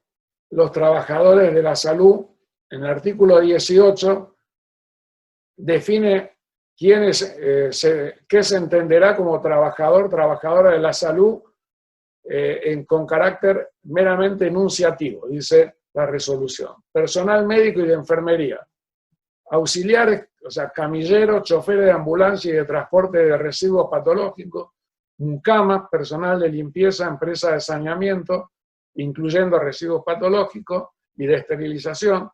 los trabajadores de la salud? En el artículo 18 define qué se entenderá como trabajador, trabajadora de la salud con carácter meramente enunciativo, dice la resolución. Personal médico y de enfermería, auxiliares o sea, camilleros, choferes de ambulancia y de transporte de residuos patológicos, mucamas, personal de limpieza, empresa de saneamiento, incluyendo residuos patológicos y de esterilización,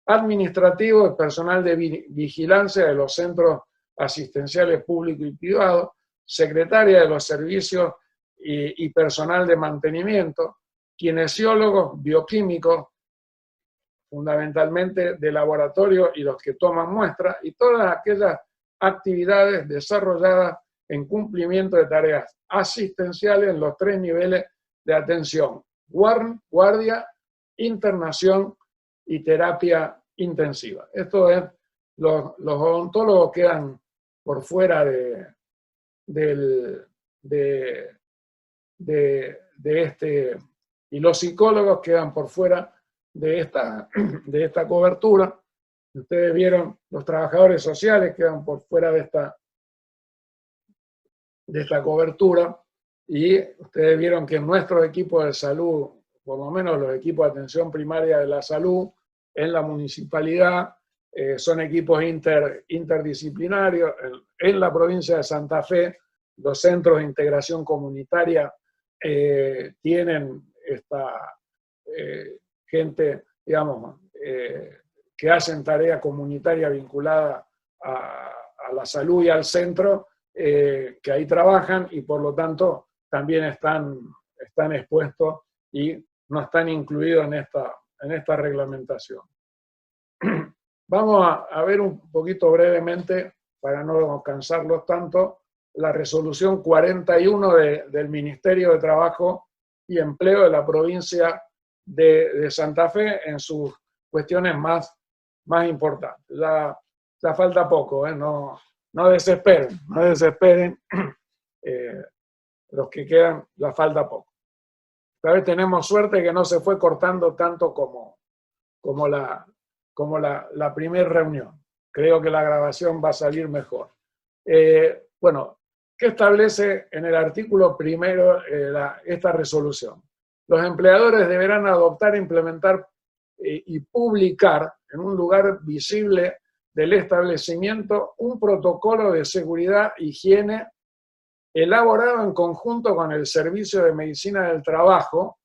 administrativo y personal de vigilancia de los centros asistenciales públicos y privados, secretaria de los servicios y personal de mantenimiento, kinesiólogos, bioquímicos, fundamentalmente de laboratorio y los que toman muestras, y todas aquellas actividades desarrolladas en cumplimiento de tareas asistenciales en los 3 niveles de atención: guardia, internación y terapia intensiva. Esto es, los odontólogos quedan por fuera y los psicólogos quedan por fuera de esta cobertura. Ustedes vieron, los trabajadores sociales quedan por fuera de esta cobertura, y ustedes vieron que nuestros equipos de salud, por lo menos los equipos de atención primaria de la salud en la municipalidad, son equipos interdisciplinarios. En la provincia de Santa Fe, los centros de integración comunitaria tienen esta gente, digamos, que hacen tarea comunitaria vinculada a la salud y al centro, que ahí trabajan y por lo tanto también están expuestos y no están incluidos en esta reglamentación. Vamos a ver un poquito brevemente, para no cansarlos tanto, la resolución 41 del Ministerio de Trabajo y Empleo de la provincia de Santa Fe en sus cuestiones más importantes. Ya falta poco, no desesperen, los que quedan, ya falta poco. Esta vez tenemos suerte que no se fue cortando tanto como la primera reunión. Creo que la grabación va a salir mejor. Bueno, ¿qué establece en el artículo primero esta resolución? Los empleadores deberán adoptar, implementar y publicar en un lugar visible del establecimiento un protocolo de seguridad e higiene elaborado en conjunto con el Servicio de Medicina del Trabajo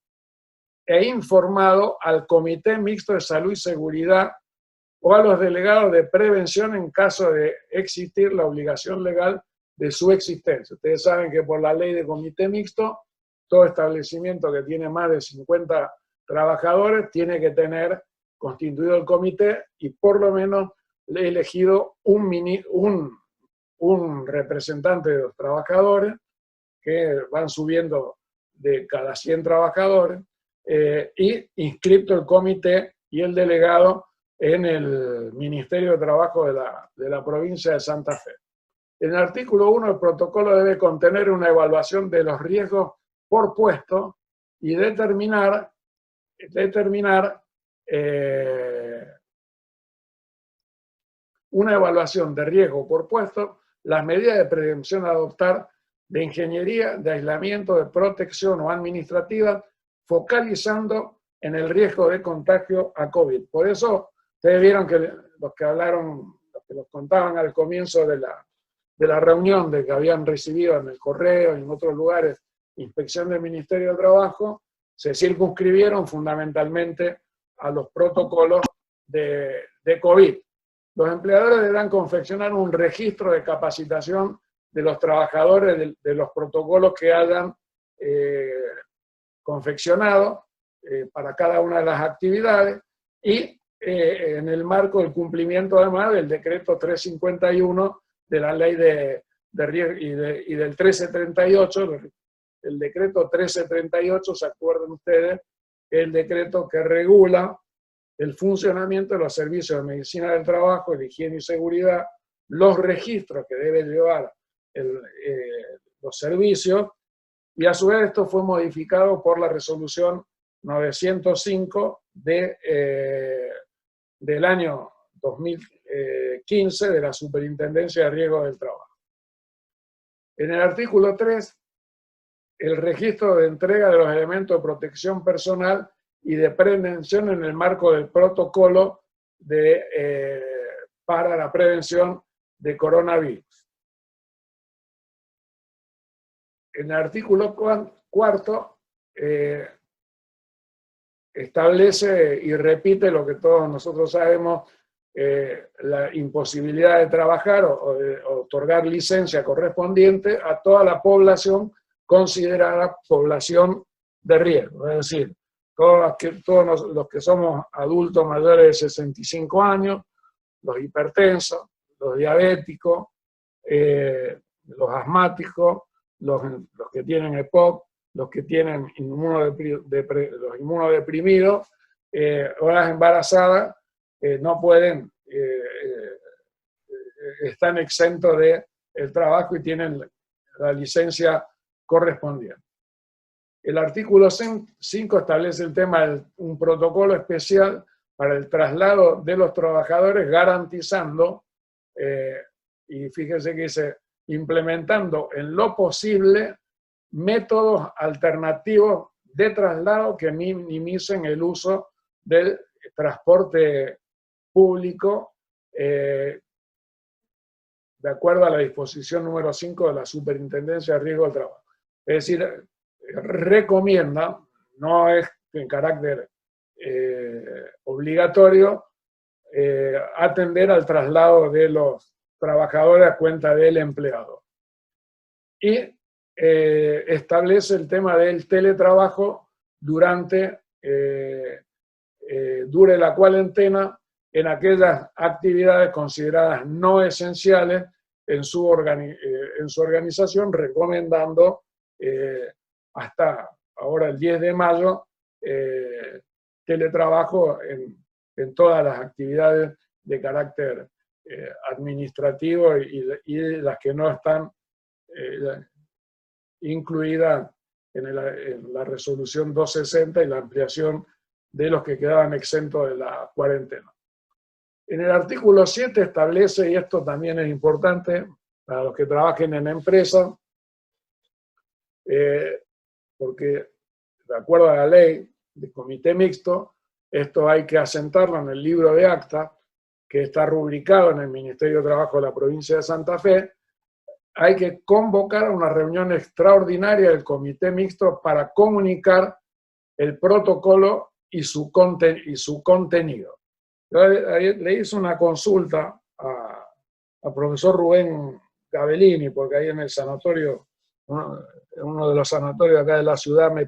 e informado al Comité Mixto de Salud y Seguridad o a los delegados de prevención en caso de existir la obligación legal de su existencia. Ustedes saben que por la ley de comité mixto, todo establecimiento que tiene más de 50 trabajadores tiene que tener constituido el comité y por lo menos elegido un representante de los trabajadores, que van subiendo de cada 100 trabajadores, y inscripto el comité y el delegado en el Ministerio de Trabajo de la provincia de Santa Fe. En el artículo 1, el protocolo debe contener una evaluación de los riesgos por puesto y determinar una evaluación de riesgo por puesto, las medidas de prevención a adoptar, de ingeniería, de aislamiento, de protección o administrativa, focalizando en el riesgo de contagio a COVID. Por eso, ustedes vieron que los que hablaron, los que los contaban al comienzo de la reunión, de que habían recibido en el correo y en otros lugares inspección del Ministerio de Trabajo, se circunscribieron fundamentalmente a los protocolos de COVID. Los empleadores deberán confeccionar un registro de capacitación de los trabajadores de los protocolos que hayan confeccionado para cada una de las actividades y en el marco del cumplimiento además del decreto 351 de la ley de riesgo y del 1338, el decreto 1338, ¿se acuerdan ustedes? El decreto que regula el funcionamiento de los servicios de medicina del trabajo, de higiene y seguridad, los registros que deben llevar los servicios, y a su vez esto fue modificado por la resolución 905 del año 2015 de la Superintendencia de Riesgos del Trabajo. En el artículo 3, el registro de entrega de los elementos de protección personal y de prevención en el marco del protocolo de para la prevención de coronavirus. En el artículo cuarto establece y repite lo que todos nosotros sabemos, la imposibilidad de trabajar o de otorgar licencia correspondiente a toda la población considerada población de riesgo, es decir, todos los que somos adultos mayores de 65 años, los hipertensos, los diabéticos, los asmáticos, los que tienen EPOC, los que tienen los inmunodeprimidos, o las embarazadas, no pueden, están exentos del trabajo y tienen la licencia correspondiente. El artículo 5 establece el tema de un protocolo especial para el traslado de los trabajadores, garantizando, y fíjense que dice, implementando en lo posible métodos alternativos de traslado que minimicen el uso del transporte público, de acuerdo a la disposición número 5 de la Superintendencia de Riesgo del Trabajo. Es decir, recomienda, no es en carácter obligatorio, atender al traslado de los trabajadores a cuenta del empleador. Y establece el tema del teletrabajo durante, dure la cuarentena en aquellas actividades consideradas no esenciales en su organización, recomendando hasta ahora el 10 de mayo teletrabajo en todas las actividades de carácter administrativo y las que no están incluidas en la resolución 260 y la ampliación de los que quedaban exentos de la cuarentena. En el artículo 7 establece, y esto también es importante para los que trabajen en empresa, porque de acuerdo a la ley de comité mixto, esto hay que asentarlo en el libro de acta, que está rubricado en el Ministerio de Trabajo de la provincia de Santa Fe. Hay que convocar a una reunión extraordinaria del comité mixto para comunicar el protocolo y su contenido. Yo le hice una consulta al profesor Rubén Gabellini, porque ahí en el sanatorio, uno de los sanatorios acá de la ciudad, me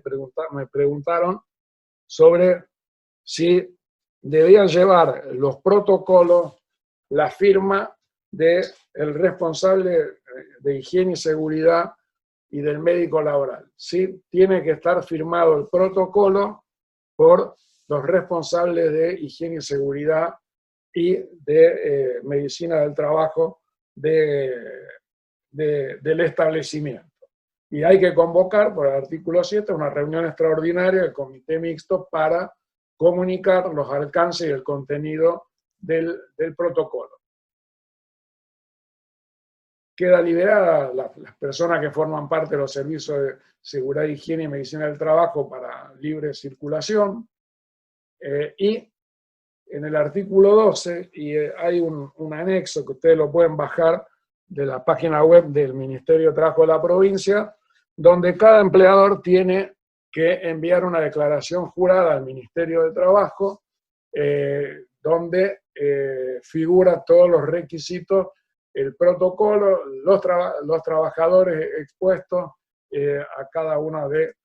preguntaron sobre si debían llevar los protocolos la firma del responsable de higiene y seguridad y del médico laboral. Sí, tiene que estar firmado el protocolo por los responsables de higiene y seguridad y de medicina del trabajo del establecimiento. Y hay que convocar, por el artículo 7, una reunión extraordinaria del comité mixto para comunicar los alcances y el contenido del protocolo. Queda liberada las personas que forman parte de los servicios de seguridad, higiene y medicina del trabajo para libre circulación. Y en el artículo 12, y hay un anexo que ustedes lo pueden bajar de la página web del Ministerio de Trabajo de la provincia, donde cada empleador tiene que enviar una declaración jurada al Ministerio de Trabajo, donde figura todos los requisitos, el protocolo, los trabajadores expuestos a cada una de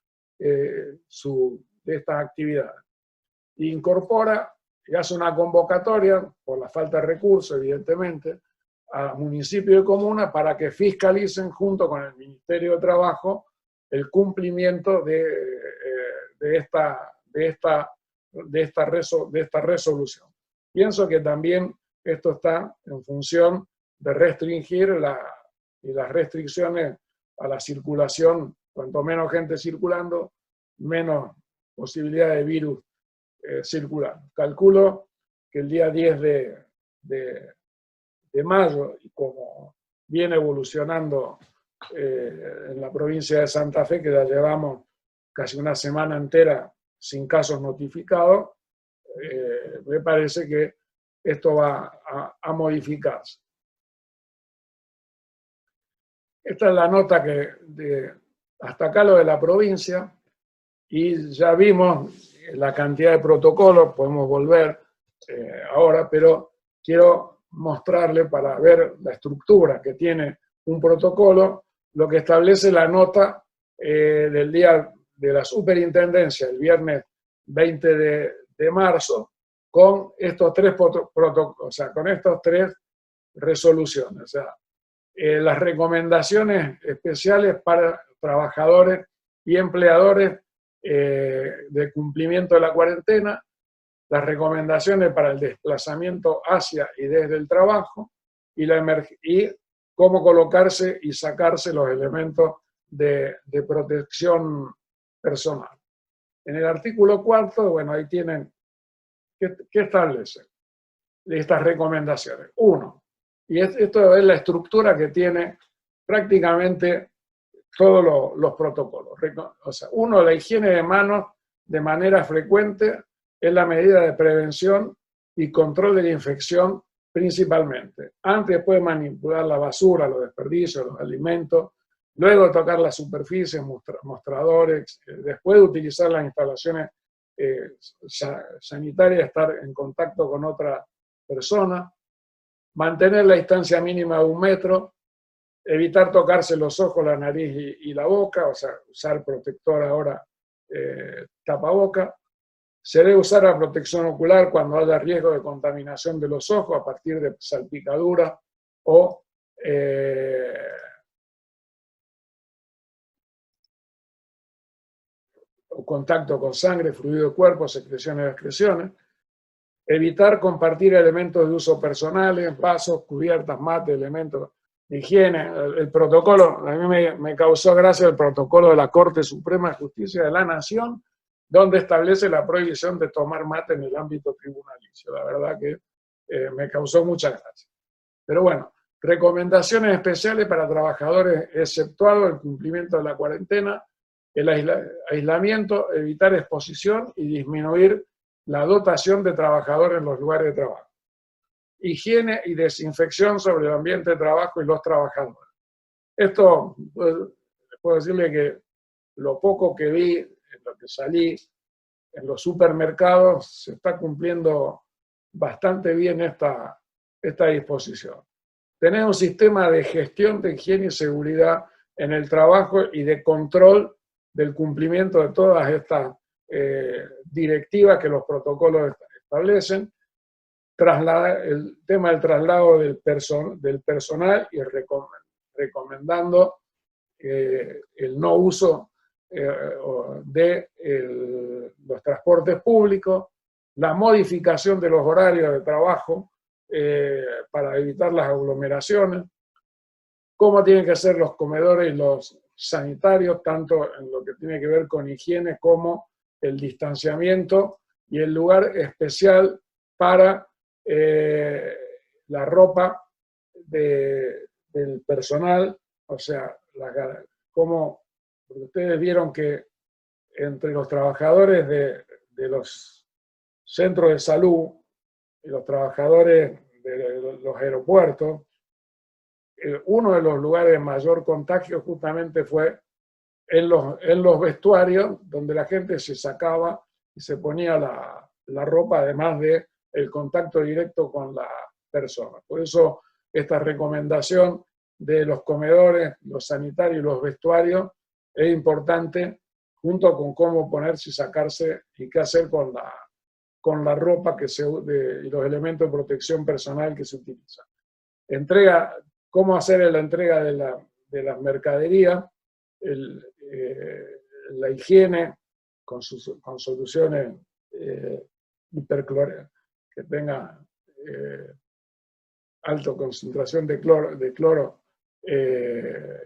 estas actividades. Incorpora y hace una convocatoria, por la falta de recursos, evidentemente, a municipio y comuna para que fiscalicen junto con el Ministerio de Trabajo el cumplimiento de esta resolución. Pienso que también esto está en función de restringir las restricciones a la circulación. Cuanto menos gente circulando, menos posibilidad de virus circular. Calculo que el día 10 de mayo, y como viene evolucionando en la provincia de Santa Fe, que ya llevamos casi una semana entera sin casos notificados, me parece que esto va a modificarse. Esta es la nota hasta acá lo de la provincia, y ya vimos la cantidad de protocolos, podemos volver ahora, pero quiero mostrarle para ver la estructura que tiene un protocolo, lo que establece la nota del día de la superintendencia, el viernes 20 de marzo, con estos tres protocolos, o sea, con estas tres resoluciones. O sea, las recomendaciones especiales para trabajadores y empleadores de cumplimiento de la cuarentena, las recomendaciones para el desplazamiento hacia y desde el trabajo, y cómo colocarse y sacarse los elementos de protección personal. En el artículo 4, bueno, ahí tienen, ¿qué establecen estas recomendaciones? Uno, y esto es la estructura que tiene prácticamente todos los protocolos. O sea, uno, la higiene de manos de manera frecuente es la medida de prevención y control de la infección principalmente. Antes y después de manipular la basura, los desperdicios, los alimentos, luego de tocar las superficies, mostradores, después de utilizar las instalaciones sanitarias, estar en contacto con otra persona, mantener la distancia mínima de 1 metro, evitar tocarse los ojos, la nariz y la boca, o sea, usar protector ahora, tapaboca. Se debe usar la protección ocular cuando haya riesgo de contaminación de los ojos a partir de salpicaduras o contacto con sangre, fluido de cuerpo, secreciones y excreciones. Evitar compartir elementos de uso personales, vasos, cubiertas, mate, elementos de higiene. El protocolo, a mí me causó gracia el protocolo de la Corte Suprema de Justicia de la Nación, donde establece la prohibición de tomar mate en el ámbito tribunalicio. La verdad que me causó mucha gracia. Pero bueno, recomendaciones especiales para trabajadores, exceptuado el cumplimiento de la cuarentena, el aislamiento, evitar exposición y disminuir la dotación de trabajadores en los lugares de trabajo. Higiene y desinfección sobre el ambiente de trabajo y los trabajadores. Esto, puedo decirle que lo poco que vi, en lo que salí en los supermercados, se está cumpliendo bastante bien esta disposición. Tener un sistema de gestión de higiene y seguridad en el trabajo y de control del cumplimiento de todas estas directivas que los protocolos establecen, el tema del traslado del personal y recomendando el no uso de los transportes públicos, la modificación de los horarios de trabajo para evitar las aglomeraciones, cómo tienen que ser los comedores y los sanitarios, tanto en lo que tiene que ver con higiene como el distanciamiento, y el lugar especial para la ropa del personal, o sea, como ustedes vieron que entre los trabajadores de los centros de salud y los trabajadores de los aeropuertos, uno de los lugares de mayor contagio justamente fue en los vestuarios, donde la gente se sacaba y se ponía la ropa, además de el contacto directo con la persona. Por eso esta recomendación de los comedores, los sanitarios y los vestuarios es importante, junto con cómo ponerse y sacarse y qué hacer con la ropa y los elementos de protección personal que se utilizan. Cómo hacer la entrega de las mercaderías, la higiene con soluciones hipercloré, que tenga alta concentración de cloro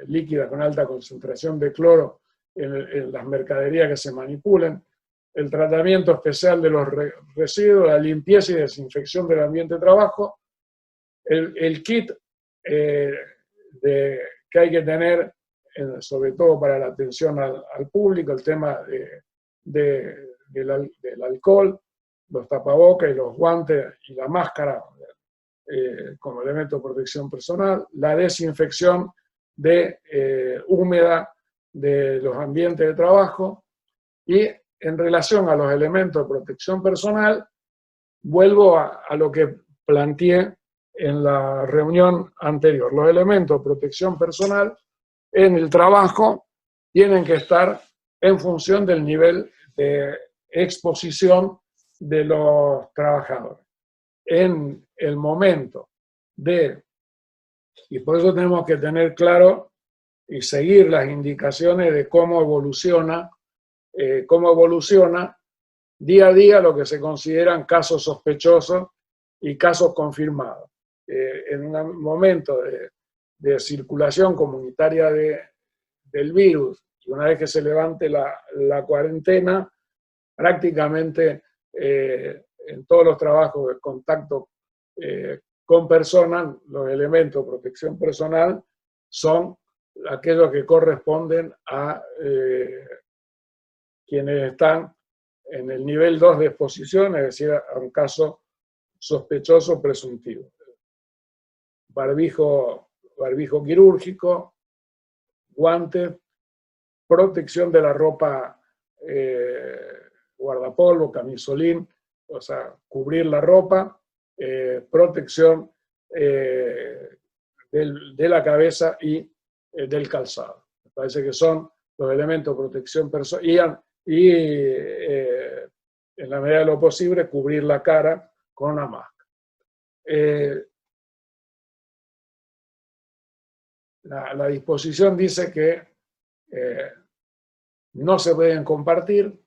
líquida con alta concentración de cloro en las mercaderías que se manipulen, el tratamiento especial de los residuos, la limpieza y desinfección del ambiente de trabajo, el kit que hay que tener, sobre todo para la atención al público, el tema del alcohol, los tapabocas y los guantes y la máscara como elemento de protección personal, la desinfección húmeda de los ambientes de trabajo, y en relación a los elementos de protección personal, vuelvo a lo que planteé en la reunión anterior. Los elementos de protección personal en el trabajo tienen que estar en función del nivel de exposición de los trabajadores. En el momento y por eso tenemos que tener claro y seguir las indicaciones de cómo evoluciona día a día lo que se consideran casos sospechosos y casos confirmados. En un momento de circulación comunitaria del virus, y una vez que se levante la cuarentena, prácticamente en todos los trabajos de contacto con personas, los elementos de protección personal son aquellos que corresponden a quienes están en el nivel 2 de exposición, es decir, a un caso sospechoso presuntivo. Barbijo quirúrgico, guantes, protección de la ropa, guardapolvo, camisolín, o sea, cubrir la ropa, protección de la cabeza y del calzado. Me parece que son los elementos de protección personal y en la medida de lo posible, cubrir la cara con una máscara. La disposición dice que no se pueden compartir.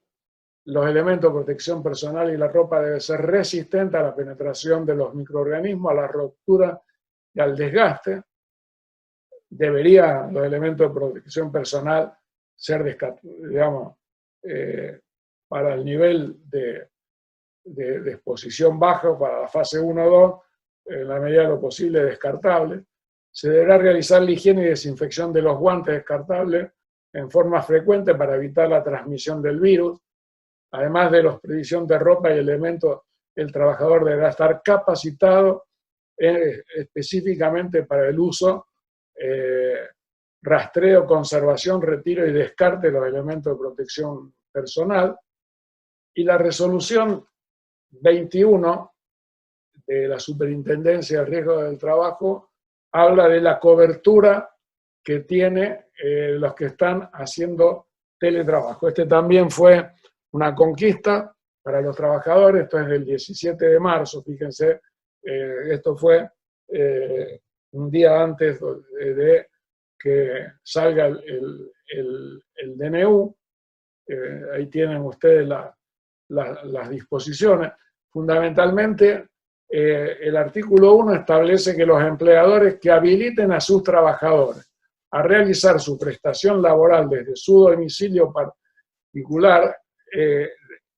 Los elementos de protección personal y la ropa deben ser resistentes a la penetración de los microorganismos, a la ruptura y al desgaste. Los elementos de protección personal ser, digamos, para el nivel de exposición bajo, para la fase 1 o 2, en la medida de lo posible descartable. Se deberá realizar la higiene y desinfección de los guantes descartables en forma frecuente para evitar la transmisión del virus. Además de la provisión de ropa y elementos, el trabajador deberá estar capacitado específicamente para el uso, rastreo, conservación, retiro y descarte de los elementos de protección personal. Y la resolución 21 de la Superintendencia de Riesgo del Trabajo habla de la cobertura que tiene los que están haciendo teletrabajo. Este también fue una conquista para los trabajadores, esto es del 17 de marzo, fíjense, esto fue un día antes de que salga el DNU, ahí tienen ustedes las disposiciones. Fundamentalmente, el artículo 1 establece que los empleadores que habiliten a sus trabajadores a realizar su prestación laboral desde su domicilio particular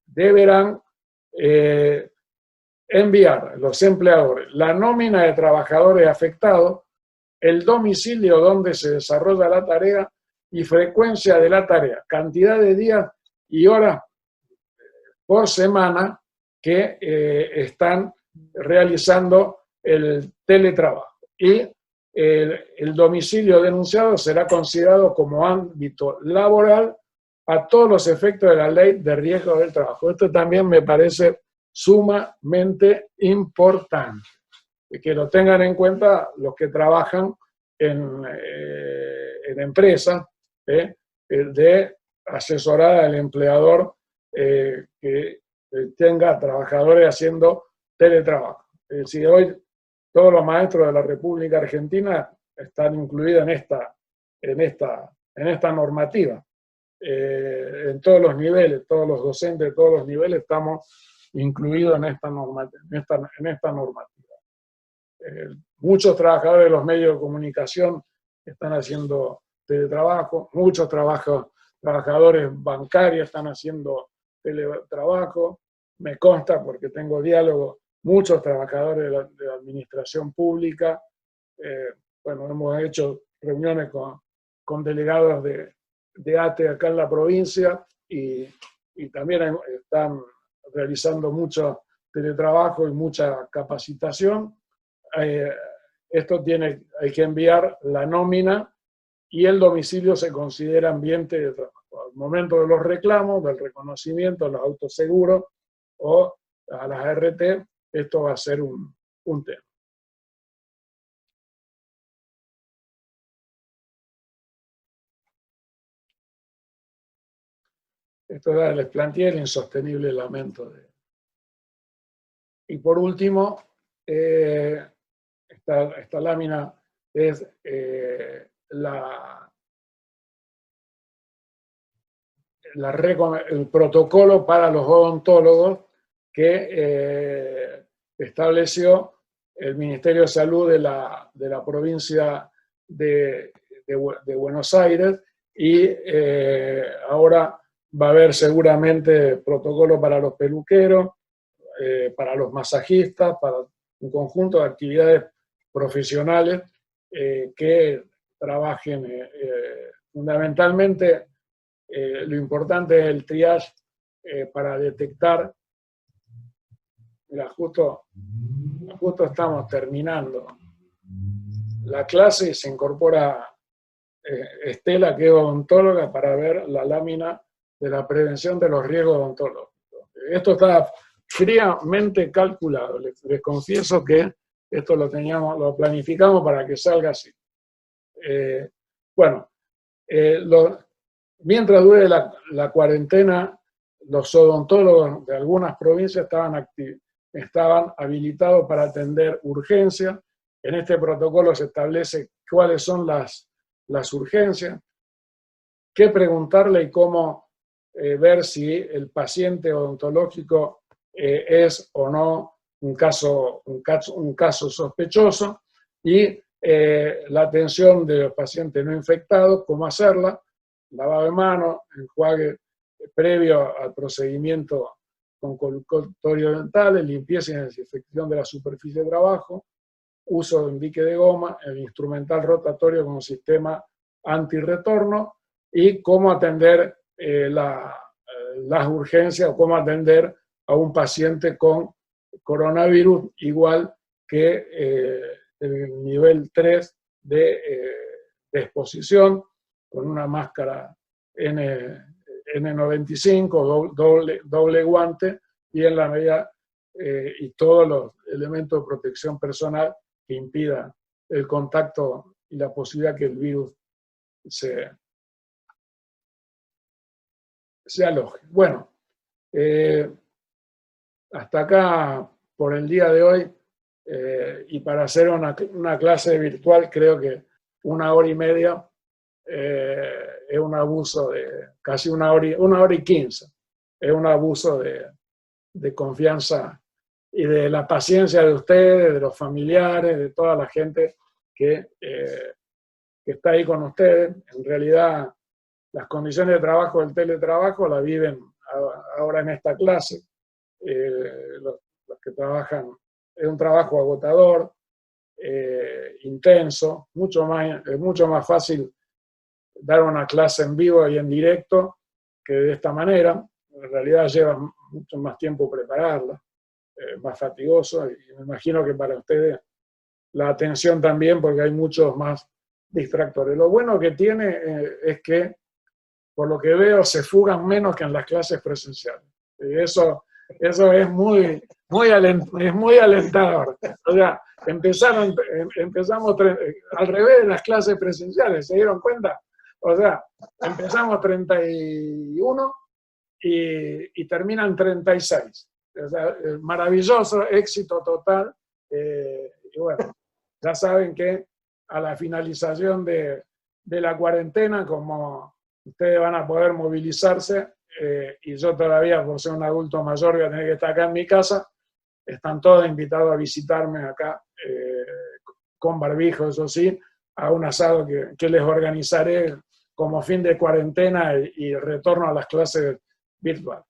deberán enviar a los empleadores la nómina de trabajadores afectados, el domicilio donde se desarrolla la tarea y frecuencia de la tarea, cantidad de días y horas por semana que están realizando el teletrabajo. Y el domicilio denunciado será considerado como ámbito laboral a todos los efectos de la ley de riesgo del trabajo. Esto también me parece sumamente importante, que lo tengan en cuenta los que trabajan en empresas, de asesorar al empleador que tenga trabajadores haciendo teletrabajo. Es decir, hoy todos los maestros de la República Argentina están incluidos en esta normativa. En todos los niveles, todos los docentes de todos los niveles estamos incluidos en esta normativa. Muchos trabajadores de los medios de comunicación están haciendo teletrabajo, muchos trabajadores bancarios están haciendo teletrabajo, me consta porque tengo diálogo, muchos trabajadores de la administración pública, bueno, hemos hecho reuniones con delegados de ATE acá en la provincia y también están realizando mucho teletrabajo y mucha capacitación. Esto hay que enviar la nómina y el domicilio se considera ambiente de trabajo. Al momento de los reclamos, del reconocimiento, los autoseguros o a las ART, esto va a ser un tema. Esto les planteé el insostenible lamento. Y por último, esta lámina es el protocolo para los odontólogos que estableció el Ministerio de Salud de la provincia de Buenos Aires, y ahora va a haber seguramente protocolo para los peluqueros, para los masajistas, para un conjunto de actividades profesionales que trabajen fundamentalmente. Lo importante es el triage para detectar. Mira, justo estamos terminando la clase y se incorpora Estela, que es odontóloga, para ver la lámina de la prevención de los riesgos odontológicos. Esto está fríamente calculado. Les confieso que esto lo planificamos para que salga así. Bueno, mientras dure la cuarentena, los odontólogos de algunas provincias estaban habilitados para atender urgencias. En este protocolo se establece cuáles son las urgencias, qué preguntarle y cómo ver si el paciente odontológico es o no un caso sospechoso, y la atención de los pacientes no infectados, cómo hacerla, lavado de manos, enjuague previo al procedimiento con colutorios dentales, limpieza y desinfección de la superficie de trabajo, uso de un dique de goma, el instrumental rotatorio como sistema antirretorno, y cómo atender las urgencias o cómo atender a un paciente con coronavirus, igual que el nivel 3 de exposición, con una máscara N95, doble guante, y en la medida y todos los elementos de protección personal que impidan el contacto y la posibilidad que el virus se aloje. Bueno, hasta acá por el día de hoy, y para hacer una clase virtual creo que 1 hora y media es un abuso de casi 1 hora y 15. Es un abuso de confianza y de la paciencia de ustedes, de los familiares, de toda la gente que está ahí con ustedes. En realidad, las condiciones de trabajo del teletrabajo la viven ahora en esta clase. Los que trabajan, es un trabajo agotador, intenso, es mucho más fácil dar una clase en vivo y en directo que de esta manera. En realidad lleva mucho más tiempo prepararla, más fatigoso, y me imagino que para ustedes la atención también, porque hay muchos más distractores. Lo bueno que tiene es que, por lo que veo, se fugan menos que en las clases presenciales. Eso es muy alentador. O sea, empezamos al revés de las clases presenciales, ¿se dieron cuenta? O sea, empezamos 31 y terminan 36. O sea, maravilloso, éxito total. Y bueno, ya saben que a la finalización de la cuarentena, como ustedes van a poder movilizarse, y yo todavía, por ser un adulto mayor, voy a tener que estar acá en mi casa, están todos invitados a visitarme acá, con barbijo, eso sí, a un asado que les organizaré como fin de cuarentena y retorno a las clases virtuales.